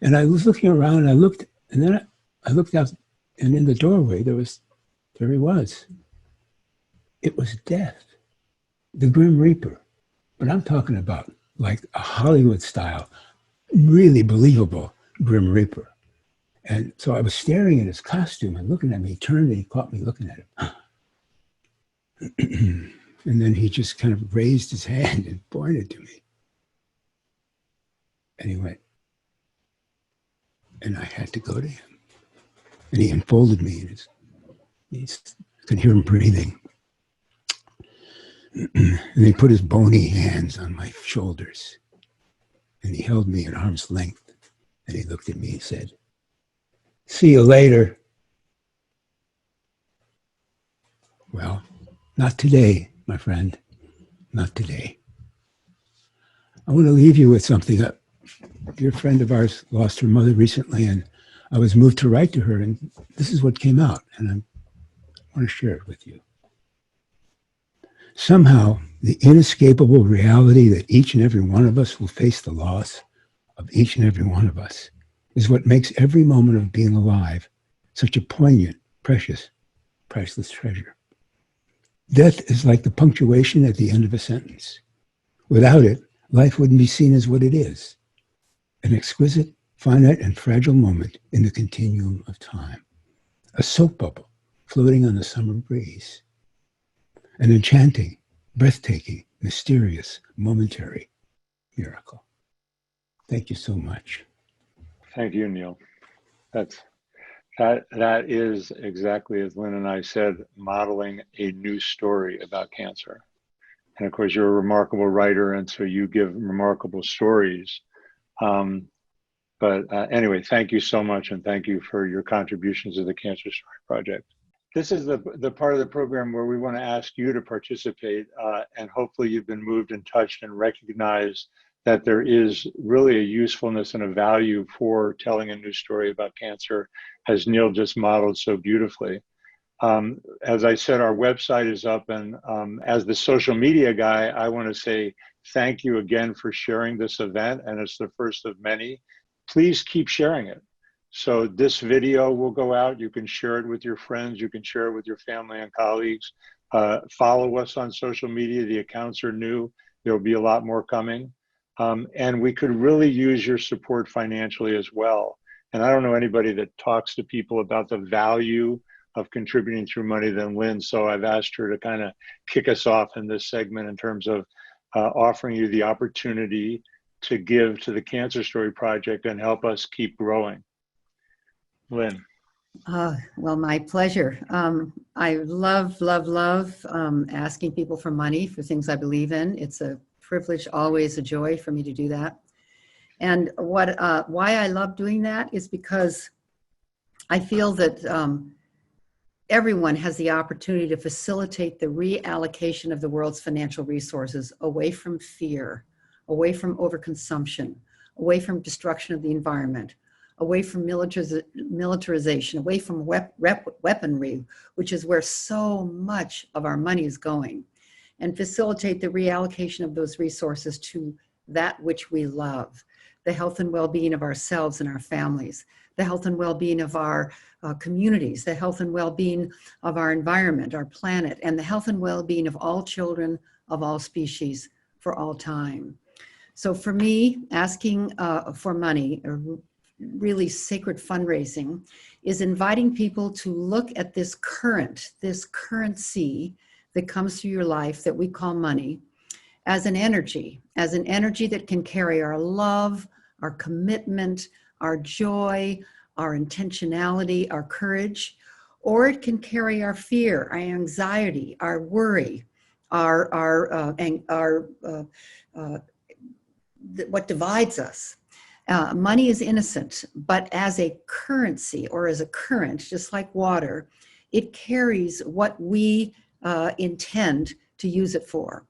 And I was looking around, and I looked, and then I looked out, and in the doorway, there he was. It was death, the Grim Reaper. But I'm talking about like a Hollywood style, really believable Grim Reaper. And so I was staring at his costume and looking at me. He turned and he caught me looking at him. And then he just kind of raised his hand and pointed to me. And he went, and I had to go to him. And he enfolded me. I could hear him breathing. And he put his bony hands on my shoulders. And he held me at arm's length. And he looked at me and said, "See you later." Well, not today, my friend. Not today. I want to leave you with something. A dear friend of ours lost her mother recently, and I was moved to write to her, and this is what came out, and I want to share it with you. Somehow, the inescapable reality that each and every one of us will face the loss of each and every one of us is what makes every moment of being alive such a poignant, precious, priceless treasure. Death is like the punctuation at the end of a sentence. Without it, life wouldn't be seen as what it is, an exquisite, finite, and fragile moment in the continuum of time, a soap bubble floating on the summer breeze, an enchanting, breathtaking, mysterious, momentary miracle. Thank you so much. Thank you, Neal. That is exactly as Lynn and I said, modeling a new story about cancer. And of course, you're a remarkable writer, and so you give remarkable stories. Anyway, thank you so much, and thank you for your contributions to the Cancer Story Project. This is the part of the program where we want to ask you to participate, and hopefully you've been moved and touched and recognized that there is really a usefulness and a value for telling a new story about cancer, as Neal just modeled so beautifully. As I said, our website is up, and as the social media guy, I want to say thank you again for sharing this event, and it's the first of many. Please keep sharing it. So this video will go out. You can share it with your friends. You can share it with your family and colleagues. Follow us on social media. The accounts are new. There will be a lot more coming. And we could really use your support financially as well. And I don't know anybody that talks to people about the value of contributing through money than Lynne. So I've asked her to kind of kick us off in this segment in terms of offering you the opportunity to give to the Cancer Story Project and help us keep growing. Lynne. Well, my pleasure. I love asking people for money for things I believe in. It's a privilege, always a joy for me to do that. And why I love doing that is because I feel that everyone has the opportunity to facilitate the reallocation of the world's financial resources away from fear, away from overconsumption, away from destruction of the environment, away from militarization, away from weaponry, which is where so much of our money is going, and facilitate the reallocation of those resources to that which we love, the health and well-being of ourselves and our families, the health and well-being of our communities, the health and well-being of our environment, our planet, and the health and well-being of all children of all species for all time. So for me, asking for money, or really sacred fundraising, is inviting people to look at this currency that comes through your life that we call money as an energy that can carry our love, our commitment, our joy, our intentionality, our courage, or it can carry our fear, our anxiety, our worry, what divides us. Money is innocent, but as a currency or as a current, just like water, it carries what we intend to use it for.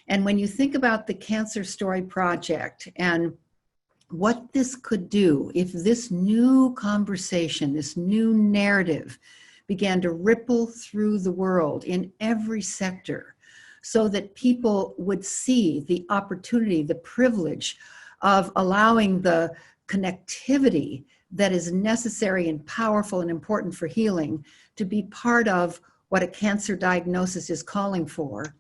And when you think about the Cancer Story Project and what this could do if this new conversation, this new narrative began to ripple through the world in every sector so that people would see the opportunity, the privilege of allowing the connectivity that is necessary and powerful and important for healing to be part of what a cancer diagnosis is calling for,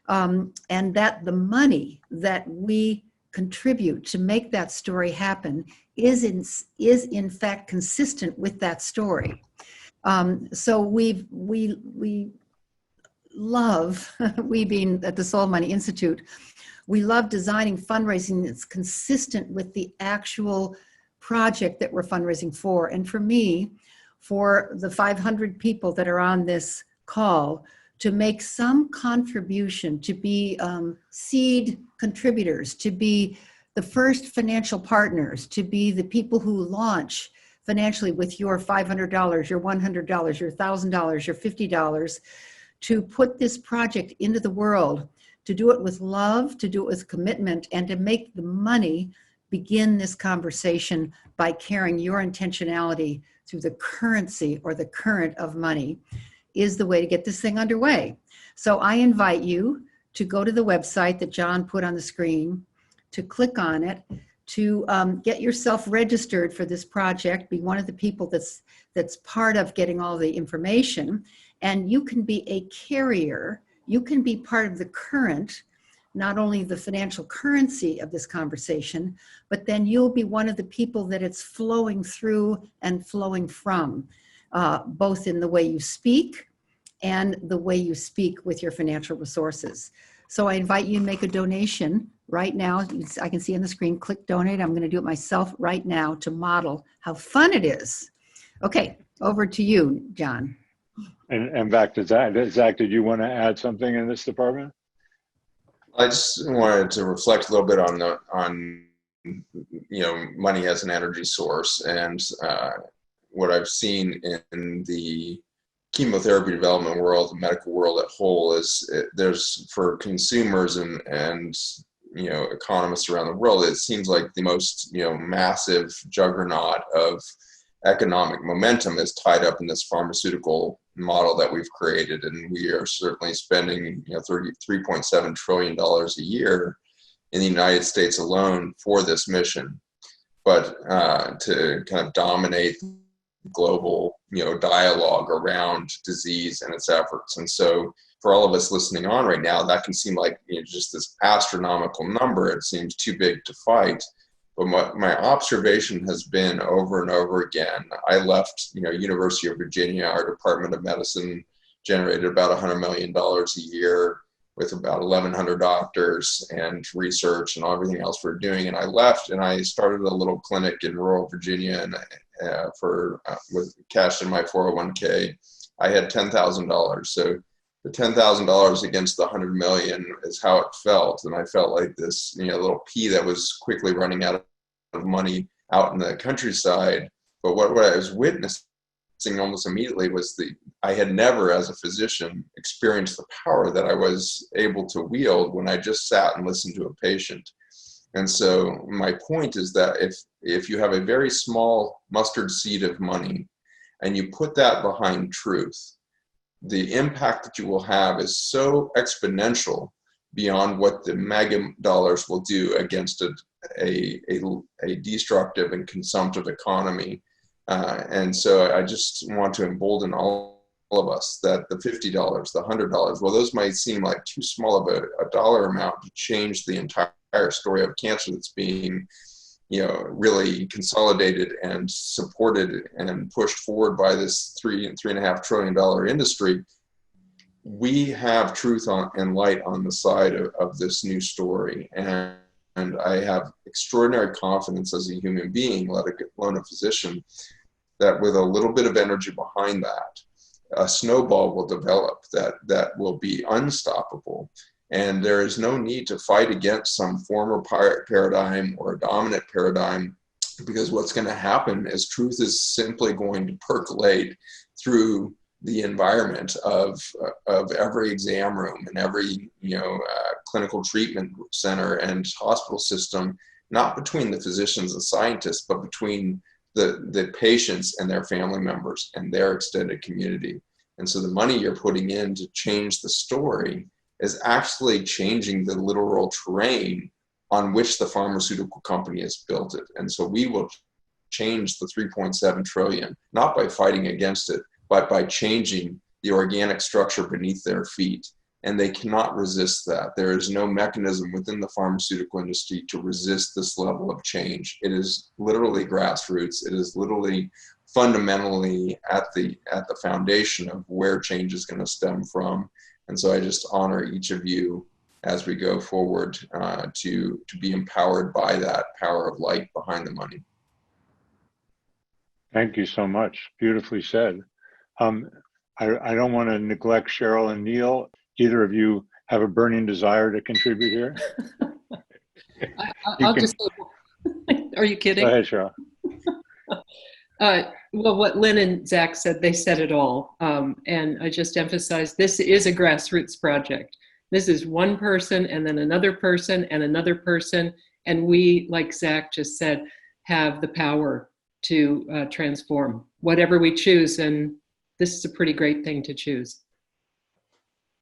and that the money that we contribute to make that story happen is in fact consistent with that story. So we love, we being at the Soul Money Institute, we love designing fundraising that's consistent with the actual project that we're fundraising for. And for me, for the 500 people that are on this call, to make some contribution, to be seed contributors, to be the first financial partners, to be the people who launch financially with your $500, your $100, your $1,000, your $50, to put this project into the world, to do it with love, to do it with commitment, and to make the money begin this conversation by carrying your intentionality through the currency or the current of money is the way to get this thing underway. So I invite you to go to the website that John put on the screen, to click on it, to get yourself registered for this project, be one of the people that's part of getting all the information, and you can be a carrier, you can be part of the current, not only the financial currency of this conversation, but then you'll be one of the people that it's flowing through and flowing from, both in the way you speak and the way you speak with your financial resources. So I invite you to make a donation right now. I can see on the screen, click donate. I'm going to do it myself right now to model how fun it is. Okay, over to you, John. And back to Zach. Zach, did you want to add something in this department? I just wanted to reflect a little bit on money as an energy source, and what I've seen in the chemotherapy development world, the medical world at whole, is there's, for consumers and economists around the world, it seems like the most, massive juggernaut of economic momentum is tied up in this pharmaceutical model that we've created. And we are certainly spending, $33.7 trillion a year in the United States alone for this mission. But to kind of dominate global, dialogue around disease and its efforts. And so for all of us listening on right now, that can seem like just this astronomical number. It seems too big to fight. But my observation has been over and over again. I left, University of Virginia. Our Department of Medicine generated about $100 million a year with about 1,100 doctors and research and everything else we're doing. And I left and I started a little clinic in rural Virginia and with cash in my 401k. I had $10,000. So the $10,000 against the 100 million is how it felt. And I felt like this, little pea that was quickly running out of money out in the countryside. But what I was witnessing almost immediately was I had never, as a physician, experienced the power that I was able to wield when I just sat and listened to a patient. And so my point is that if you have a very small mustard seed of money and you put that behind truth, the impact that you will have is so exponential beyond what the mega dollars will do against a destructive and consumptive economy. And so I just want to embolden all of us that the $50, the $100, well, those might seem like too small of a dollar amount to change the entire story of cancer that's being, really consolidated and supported and pushed forward by this $3.5 trillion industry. We have truth and light on the side of this new story. And I have extraordinary confidence as a human being, let alone a physician, that with a little bit of energy behind that, a snowball will develop that will be unstoppable. And there is no need to fight against some former paradigm or a dominant paradigm, because what's going to happen is truth is simply going to percolate through the environment of every exam room and every clinical treatment center and hospital system, not between the physicians and scientists, but between the patients and their family members and their extended community. And so the money you're putting in to change the story is actually changing the literal terrain on which the pharmaceutical company has built it. And so we will change the 3.7 trillion, not by fighting against it, but by changing the organic structure beneath their feet. And they cannot resist that. There is no mechanism within the pharmaceutical industry to resist this level of change. It is literally grassroots. It is literally fundamentally at the foundation of where change is going to stem from. And so I just honor each of you as we go forward to be empowered by that power of light behind the money. Thank you so much. Beautifully said. I don't want to neglect Cheryl and Neal. Either of you have a burning desire to contribute here? I'll just say, are you kidding? Go ahead, Cheryl. Well, what Lynn and Zach said, they said it all. And I just emphasize, this is a grassroots project. This is one person and then another person and another person. And we, like Zach just said, have the power to transform whatever we choose. And this is a pretty great thing to choose.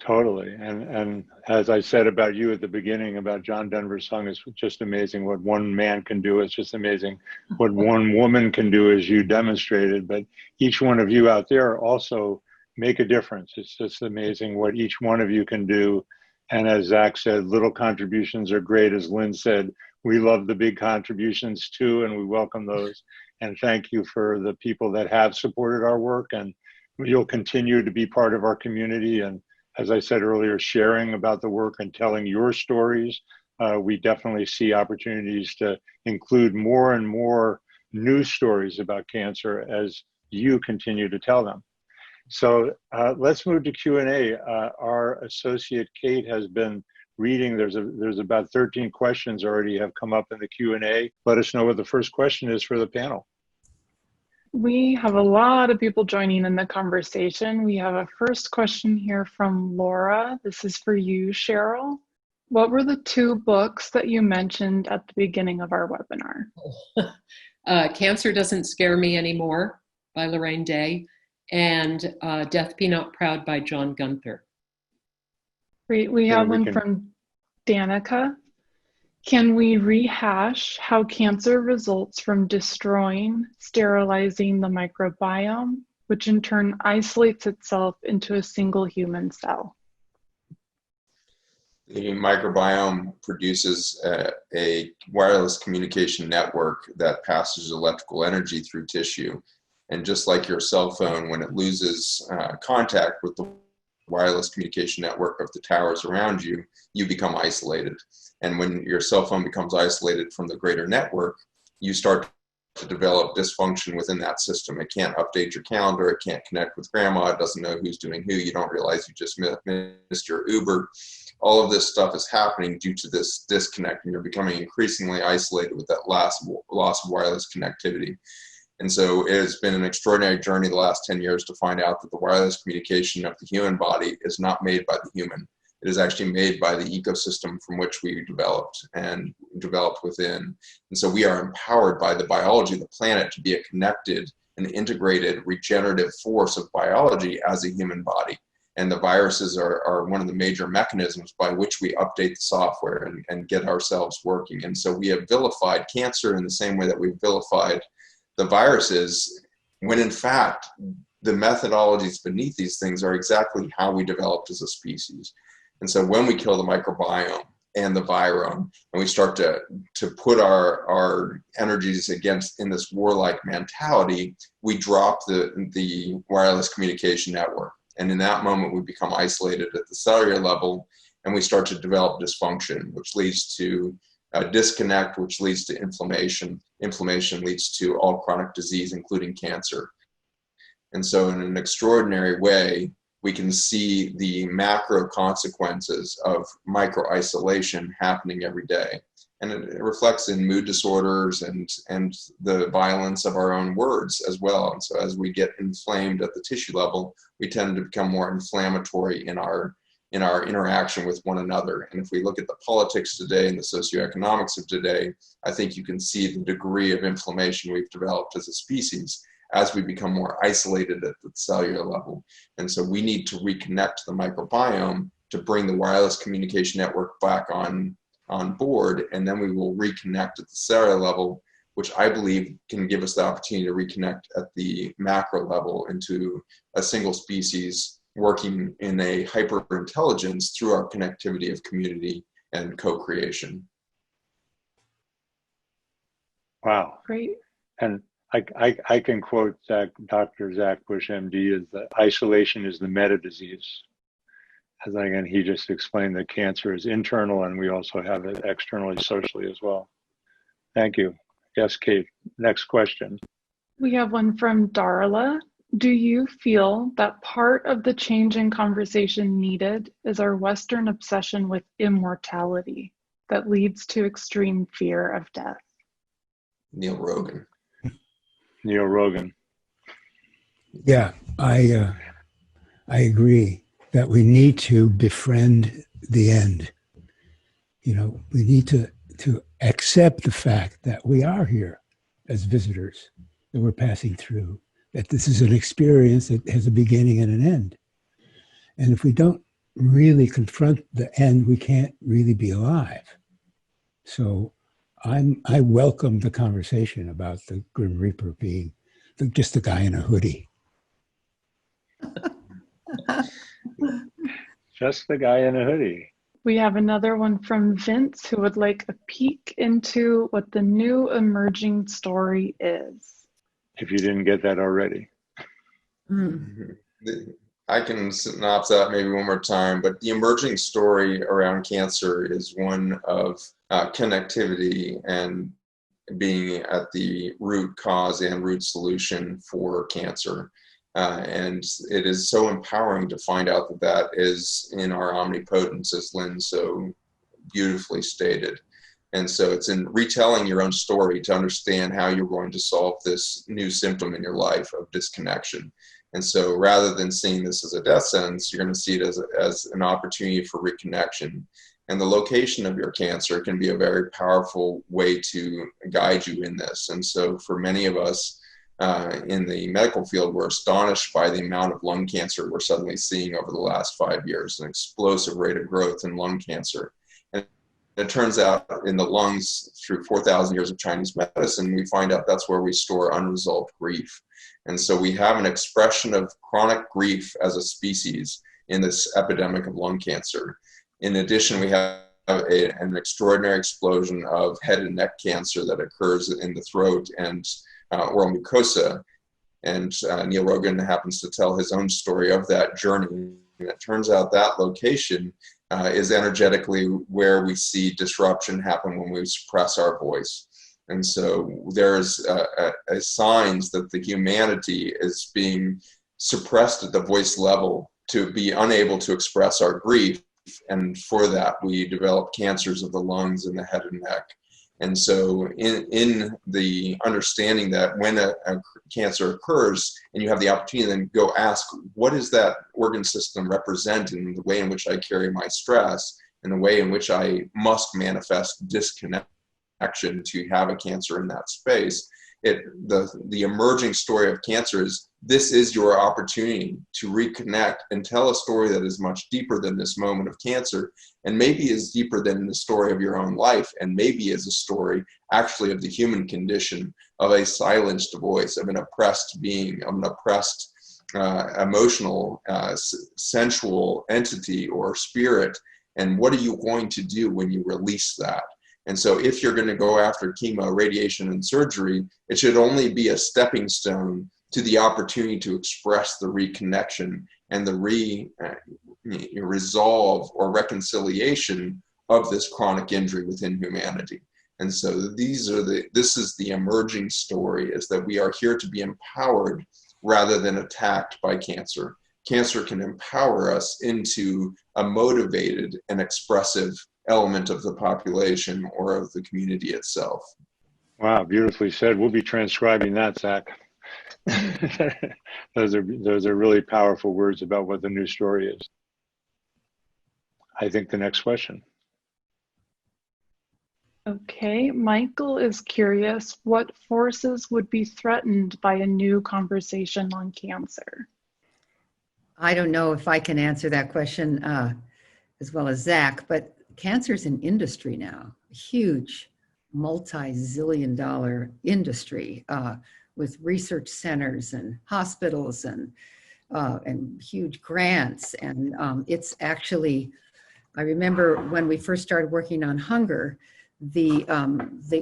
Totally. And as I said about you at the beginning about John Denver's song, it's just amazing what one man can do. It's just amazing what one woman can do, as you demonstrated. But each one of you out there also make a difference. It's just amazing what each one of you can do. And as Zach said, little contributions are great. As Lynn said, we love the big contributions too, and we welcome those. And thank you for the people that have supported our work, and you'll continue to be part of our community. And as I said earlier, sharing about the work and telling your stories. We definitely see opportunities to include more and more news stories about cancer as you continue to tell them. So let's move to Q&A. Our associate Kate has been reading. There's about 13 questions already have come up in the Q&A. Let us know what the first question is for the panel. We have a lot of people joining in the conversation. We have a first question here from Laura. This is for you, Cheryl. What were the two books that you mentioned at the beginning of our webinar? Cancer Doesn't Scare Me Anymore by Lorraine Day, and Death Be Not Proud by John Gunther. Great. We have one from Danica. Can we rehash how cancer results from destroying, sterilizing the microbiome, which in turn isolates itself into a single human cell? The microbiome produces a wireless communication network that passes electrical energy through tissue. And just like your cell phone, when it loses contact with the wireless communication network of the towers around you, you become isolated. And when your cell phone becomes isolated from the greater network, you start to develop dysfunction within that system. It can't update your calendar, it can't connect with grandma, it doesn't know who's doing who, you don't realize you just missed your Uber. All of this stuff is happening due to this disconnect, and you're becoming increasingly isolated with that loss of wireless connectivity. And so it has been an extraordinary journey the last 10 years to find out that the wireless communication of the human body is not made by the human. It is actually made by the ecosystem from which we developed within. And so we are empowered by the biology of the planet to be a connected and integrated regenerative force of biology as a human body. And the viruses are one of the major mechanisms by which we update the software and get ourselves working. And so we have vilified cancer in the same way that we've vilified the viruses, when in fact, the methodologies beneath these things are exactly how we developed as a species. And so when we kill the microbiome and the virome, and we start to put our energies against in this warlike mentality, we drop the wireless communication network. And in that moment, we become isolated at the cellular level, and we start to develop dysfunction, which leads to disconnect, which leads to inflammation. Inflammation leads to all chronic disease, including cancer. And so in an extraordinary way, we can see the macro consequences of micro-isolation happening every day. And it reflects in mood disorders and the violence of our own words as well. And so as we get inflamed at the tissue level, we tend to become more inflammatory in our interaction with one another. And if we look at the politics today and the socioeconomics of today, I think you can see the degree of inflammation we've developed as a species as we become more isolated at the cellular level. And so we need to reconnect the microbiome to bring the wireless communication network back on board, and then we will reconnect at the cellular level, which I believe can give us the opportunity to reconnect at the macro level into a single species working in a hyper-intelligence through our connectivity of community and co-creation. Wow. Great. And I can quote Dr. Zach Bush, MD, is that isolation is the meta disease. As again, he just explained that cancer is internal, and we also have it externally, socially as well. Thank you. Yes, Kate, next question. We have one from Darla. Do you feel that part of the change in conversation needed is our Western obsession with immortality that leads to extreme fear of death? Neal Rogin. Neal Rogin. Yeah, I agree that we need to befriend the end. You know, we need to accept the fact that we are here as visitors, that we're passing through, that this is an experience that has a beginning and an end. And if we don't really confront the end, we can't really be alive. So I welcome the conversation about the Grim Reaper being just the guy in a hoodie. Just the guy in a hoodie. We have another one from Vince who would like a peek into what the new emerging story is. If you didn't get that already. I can synopsize that maybe one more time, but the emerging story around cancer is one of connectivity and being at the root cause and root solution for cancer. And it is so empowering to find out that that is in our omnipotence, as Lynne so beautifully stated. And so it's in retelling your own story to understand how you're going to solve this new symptom in your life of disconnection. And so rather than seeing this as a death sentence, you're going to see it as an opportunity for reconnection. And the location of your cancer can be a very powerful way to guide you in this. And so for many of us in the medical field, we're astonished by the amount of lung cancer we're suddenly seeing over the last 5 years, an explosive rate of growth in lung cancer. And it turns out in the lungs, through 4,000 years of Chinese medicine, we find out that's where we store unresolved grief. And so we have an expression of chronic grief as a species in this epidemic of lung cancer. In addition, we have an extraordinary explosion of head and neck cancer that occurs in the throat and oral mucosa. And Neal Rogin happens to tell his own story of that journey. And it turns out that location is energetically where we see disruption happen when we suppress our voice. And so there's signs that the humanity is being suppressed at the voice level to be unable to express our grief. And for that, we develop cancers of the lungs and the head and neck. And so in the understanding that when a cancer occurs and you have the opportunity to then go ask, what does that organ system represent in the way in which I carry my stress and the way in which I must manifest disconnection to have a cancer in that space? The emerging story of cancer is this is your opportunity to reconnect and tell a story that is much deeper than this moment of cancer, and maybe is deeper than the story of your own life, and maybe is a story actually of the human condition, of a silenced voice, of an oppressed being, of an oppressed emotional, sensual entity or spirit. And what are you going to do when you release that? And so if you're going to go after chemo, radiation, and surgery, it should only be a stepping stone to the opportunity to express the reconnection and the resolve or reconciliation of this chronic injury within humanity. And so this is the emerging story, is that we are here to be empowered rather than attacked by cancer. Cancer can empower us into a motivated and expressive element of the population or of the community itself. Wow, beautifully said. We'll be transcribing that, Zach. Those are really powerful words about what the new story is. I think the next question. Okay, Michael is curious, what forces would be threatened by a new conversation on cancer? I don't know if I can answer that question as well as Zach, but cancer's an industry now, a huge multi-zillion dollar industry with research centers and hospitals and huge grants. And it's actually, I remember when we first started working on hunger, the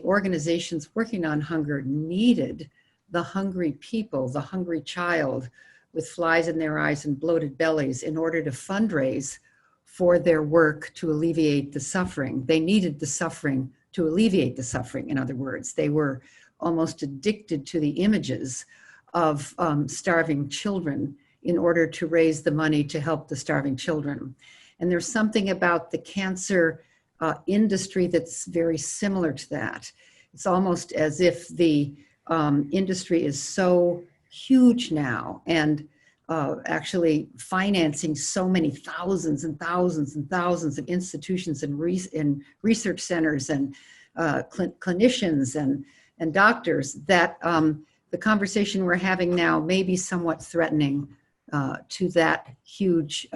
organizations working on hunger needed the hungry people, the hungry child with flies in their eyes and bloated bellies in order to fundraise for their work to alleviate the suffering. They needed the suffering to alleviate the suffering. In other words, they were almost addicted to the images of starving children in order to raise the money to help the starving children. And there's something about the cancer industry that's very similar to that. It's almost as if the industry is so huge now and actually financing so many thousands and thousands and thousands of institutions and research centers and clinicians and doctors that the conversation we're having now may be somewhat threatening to that huge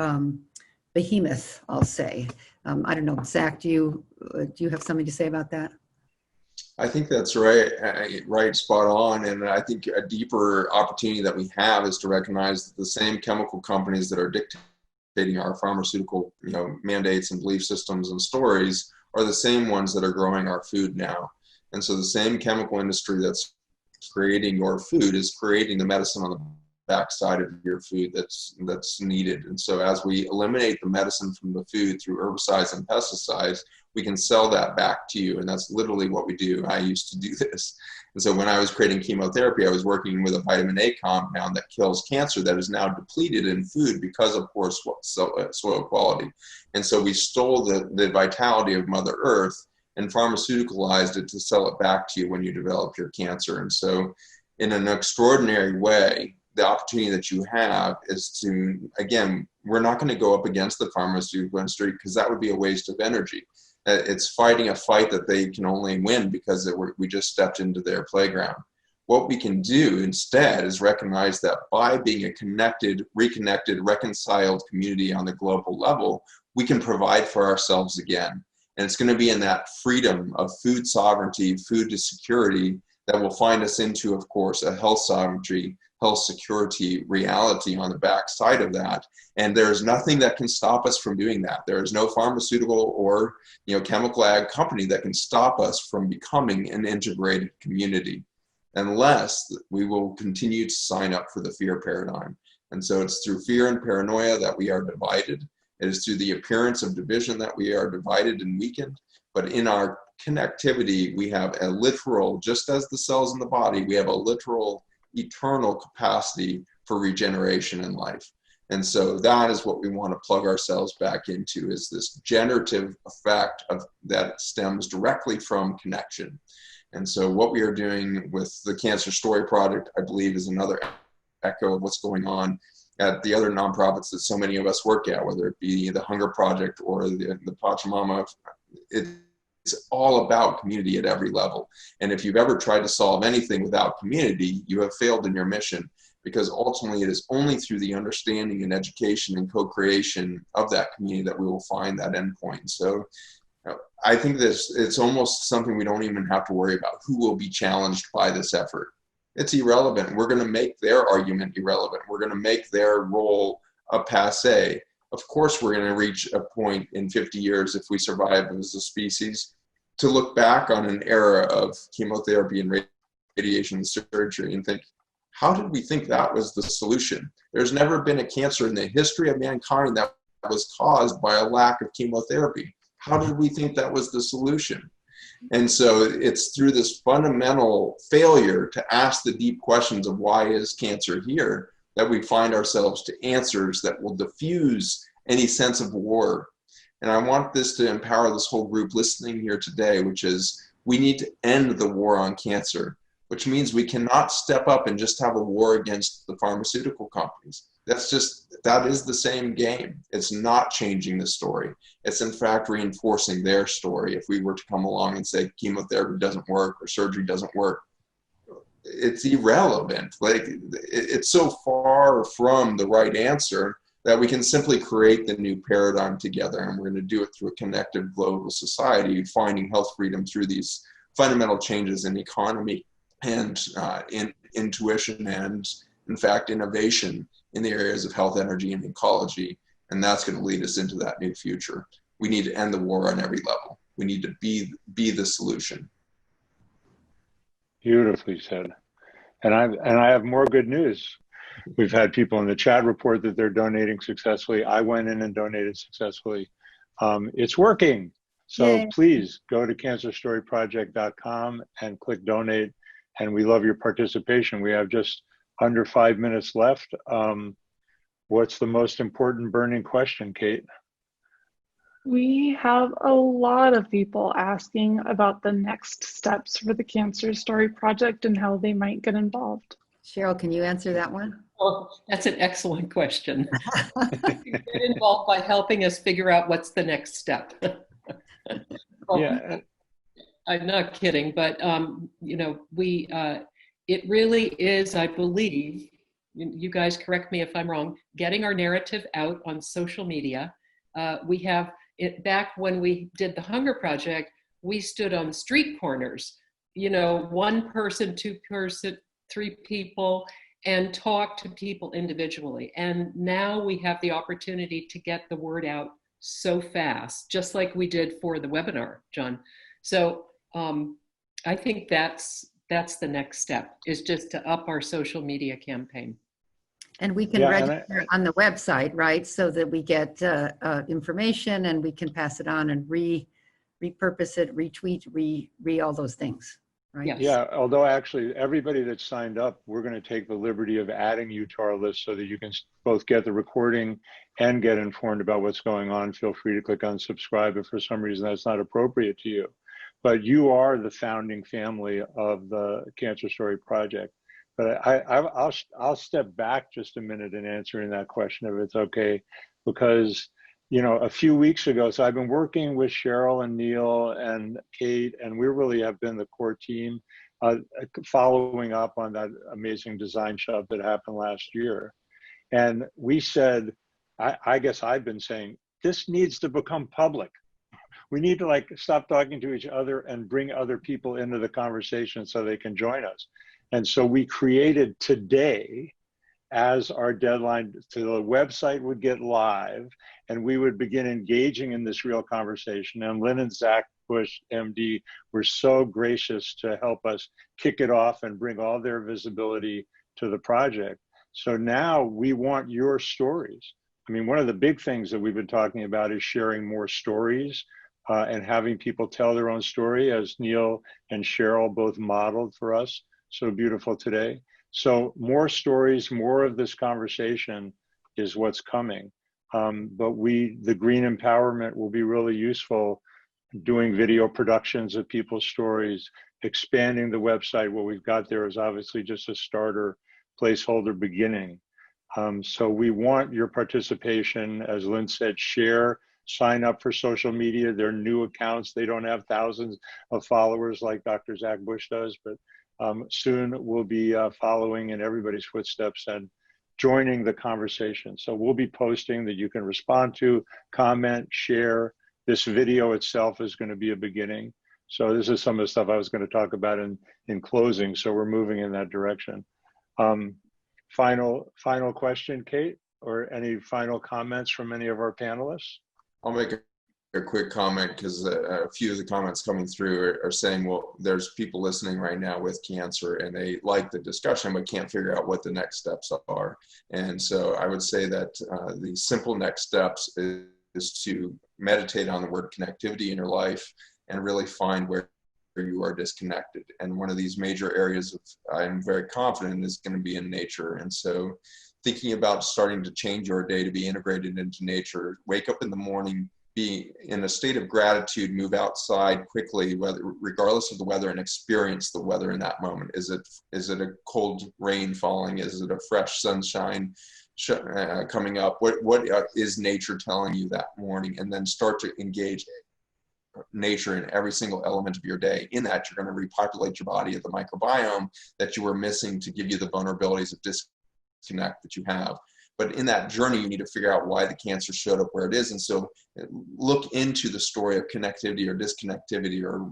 behemoth, I'll say. I don't know, Zach, do you have something to say about that? I think that's right, spot on. And I think a deeper opportunity that we have is to recognize that the same chemical companies that are dictating our pharmaceutical, mandates and belief systems and stories are the same ones that are growing our food now. And so the same chemical industry that's creating your food is creating the medicine on the backside of your food that's needed. And so as we eliminate the medicine from the food through herbicides and pesticides, we can sell that back to you. And that's literally what we do. I used to do this. And so when I was creating chemotherapy, I was working with a vitamin A compound that kills cancer that is now depleted in food because of poor soil quality. And so we stole the vitality of Mother Earth and pharmaceuticalized it to sell it back to you when you develop your cancer. And so in an extraordinary way, the opportunity that you have is to, again, we're not going to go up against the pharmaceutical industry because that would be a waste of energy. It's fighting a fight that they can only win because we just stepped into their playground. What we can do instead is recognize that by being a connected, reconnected, reconciled community on the global level, we can provide for ourselves again. And it's going to be in that freedom of food sovereignty, food security, that will find us into, of course, a health sovereignty, health security reality on the backside of that. And there's nothing that can stop us from doing that. There is no pharmaceutical or chemical ag company that can stop us from becoming an integrated community, unless we will continue to sign up for the fear paradigm. And so it's through fear and paranoia that we are divided. It is through the appearance of division that we are divided and weakened. But in our connectivity, we have a literal, just as the cells in the body, we have a literal, eternal capacity for regeneration in life. And so that is what we want to plug ourselves back into, is this generative effect that stems directly from connection. And so what we are doing with the Cancer Story Project, I believe, is another echo of what's going on at the other nonprofits that so many of us work at, whether it be the Hunger Project or the Pachamama. It's all about community at every level. And if you've ever tried to solve anything without community, you have failed in your mission, because ultimately it is only through the understanding and education and co-creation of that community that we will find that endpoint. So I think it's almost something we don't even have to worry about. Who will be challenged by this effort? It's irrelevant. We're going to make their argument irrelevant. We're going to make their role a passé. Of course, we're going to reach a point in 50 years, if we survive as a species, to look back on an era of chemotherapy and radiation surgery and think, how did we think that was the solution? There's never been a cancer in the history of mankind that was caused by a lack of chemotherapy. How did we think that was the solution? And so it's through this fundamental failure to ask the deep questions of why is cancer here that we find ourselves to answers that will diffuse any sense of war. And I want this to empower this whole group listening here today, which is we need to end the war on cancer, which means we cannot step up and just have a war against the pharmaceutical companies. That is the same game. It's not changing the story. It's in fact reinforcing their story. If we were to come along and say chemotherapy doesn't work or surgery doesn't work, it's irrelevant. Like, it's so far from the right answer that we can simply create the new paradigm together. And we're going to do it through a connected global society, finding health freedom through these fundamental changes in economy and in intuition and, in fact, innovation in the areas of health, energy, and ecology. And that's going to lead us into that new future. We need to end the war on every level. We need to be the solution. Beautifully said. And I have more good news. We've had people in the chat report that they're donating successfully. I went in and donated successfully. It's working. So Yay. Please go to cancerstoryproject.com and click donate. And we love your participation. We have just under 5 minutes left. What's the most important burning question, Kate? We have a lot of people asking about the next steps for the Cancer Story Project and how they might get involved. Cheryl, can you answer that one? Oh, that's an excellent question. You get involved by helping us figure out what's the next step. Well, Yeah. I'm not kidding, but it really is, I believe, you guys correct me if I'm wrong, getting our narrative out on social media. We have it back when we did the Hunger Project, we stood on street corners, one person, two person, three people, and talked to people individually. And now we have the opportunity to get the word out so fast, just like we did for the webinar, John. So I think that's the next step, is just to up our social media campaign. And we can register on the website, right? So that we get information and we can pass it on and repurpose it, retweet, all those things, right? Yes. Yeah, although actually everybody that signed up, we're going to take the liberty of adding you to our list so that you can both get the recording and get informed about what's going on. Feel free to click unsubscribe if for some reason that's not appropriate to you. But you are the founding family of the Cancer Story Project. But I'll step back just a minute in answering that question, if it's okay, because a few weeks ago, so I've been working with Cheryl and Neal and Kate, and we really have been the core team following up on that amazing design shop that happened last year. And we said, I guess I've been saying, this needs to become public. We need to stop talking to each other and bring other people into the conversation so they can join us. And so we created today as our deadline, so the website would get live and we would begin engaging in this real conversation. And Lynne and Zach Bush, MD, were so gracious to help us kick it off and bring all their visibility to the project. So now we want your stories. I mean, one of the big things that we've been talking about is sharing more stories and having people tell their own story, as Neal and Cheryl both modeled for us so beautiful today. So more stories, more of this conversation is what's coming. But the green empowerment will be really useful, doing video productions of people's stories, expanding the website. What we've got there is obviously just a starter placeholder beginning. So we want your participation. As Lynne said, share, sign up for social media. They're new accounts. They don't have thousands of followers like Dr. Zach Bush does, but soon we'll be following in everybody's footsteps and joining the conversation. So we'll be posting that you can respond to, comment, share. This video itself is going to be a beginning. So this is some of the stuff I was going to talk about in closing. So we're moving in that direction. Final question, Kate, or any final comments from any of our panelists? I'll make a quick comment, because a few of the comments coming through are saying, well, there's people listening right now with cancer and they like the discussion but can't figure out what the next steps are. And so I would say that the simple next steps is to meditate on the word connectivity in your life and really find where you are disconnected. And one of these major areas I'm very confident is going to be in nature. And so thinking about starting to change your day to be integrated into nature, wake up in the morning, be in a state of gratitude, move outside quickly, regardless of the weather, and experience the weather in that moment. Is it a cold rain falling? Is it a fresh sunshine coming up? What is nature telling you that morning? And then start to engage nature in every single element of your day. In that, you're going to repopulate your body of the microbiome that you were missing to give you the vulnerabilities of disconnect that you have. But in that journey, you need to figure out why the cancer showed up where it is. And so look into the story of connectivity or disconnectivity or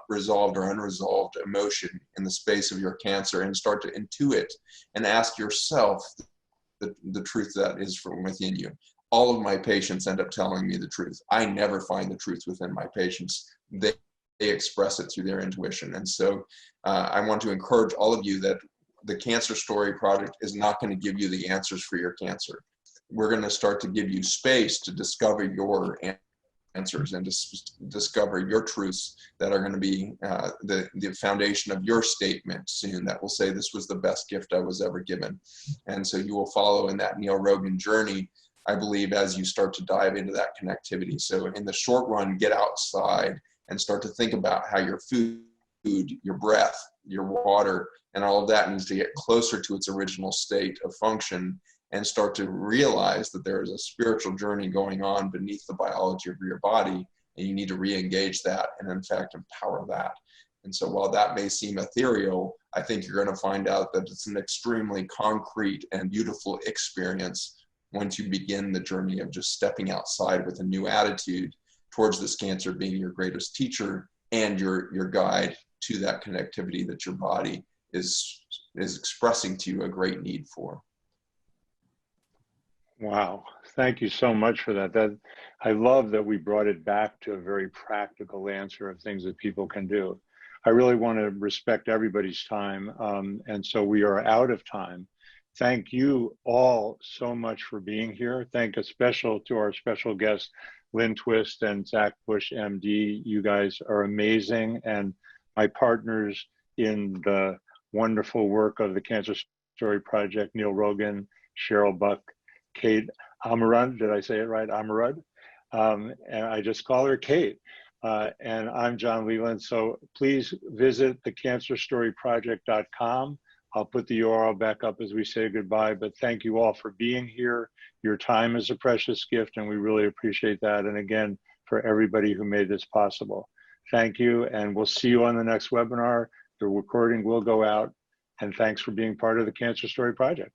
resolved or unresolved emotion in the space of your cancer, and start to intuit and ask yourself the truth that is from within you. All of my patients end up telling me the truth. I never find the truth within my patients. They express it through their intuition. And so I want to encourage all of you that the Cancer Story Project is not going to give you the answers for your cancer. We're going to start to give you space to discover your answers and to discover your truths that are going to be the foundation of your statement soon that will say, this was the best gift I was ever given. And so you will follow in that Neal Rogin journey, I believe, as you start to dive into that connectivity. So in the short run, get outside and start to think about how your food, your breath, your water, and all of that needs to get closer to its original state of function, and start to realize that there is a spiritual journey going on beneath the biology of your body, and you need to re-engage that and in fact empower that. And so while that may seem ethereal, I think you're going to find out that it's an extremely concrete and beautiful experience once you begin the journey of just stepping outside with a new attitude towards this cancer being your greatest teacher and your guide to that connectivity that your body is expressing to you a great need for. Wow, thank you so much for that. I love that we brought it back to a very practical answer of things that people can do. I really want to respect everybody's time, and so we are out of time. Thank you all so much for being here. Thank a special to our special guests, Lynne Twist and Zach Bush, MD. You guys are amazing, and my partners in the wonderful work of the Cancer Story Project, Neal Rogin, Cheryl Buck, Kate Amarud, did I say it right, Amarud? And I just call her Kate. And I'm John Leland. So please visit thecancerstoryproject.com. I'll put the URL back up as we say goodbye, but thank you all for being here. Your time is a precious gift, and we really appreciate that. And again, for everybody who made this possible. Thank you, and we'll see you on the next webinar. The recording will go out, and thanks for being part of the Cancer Story Project.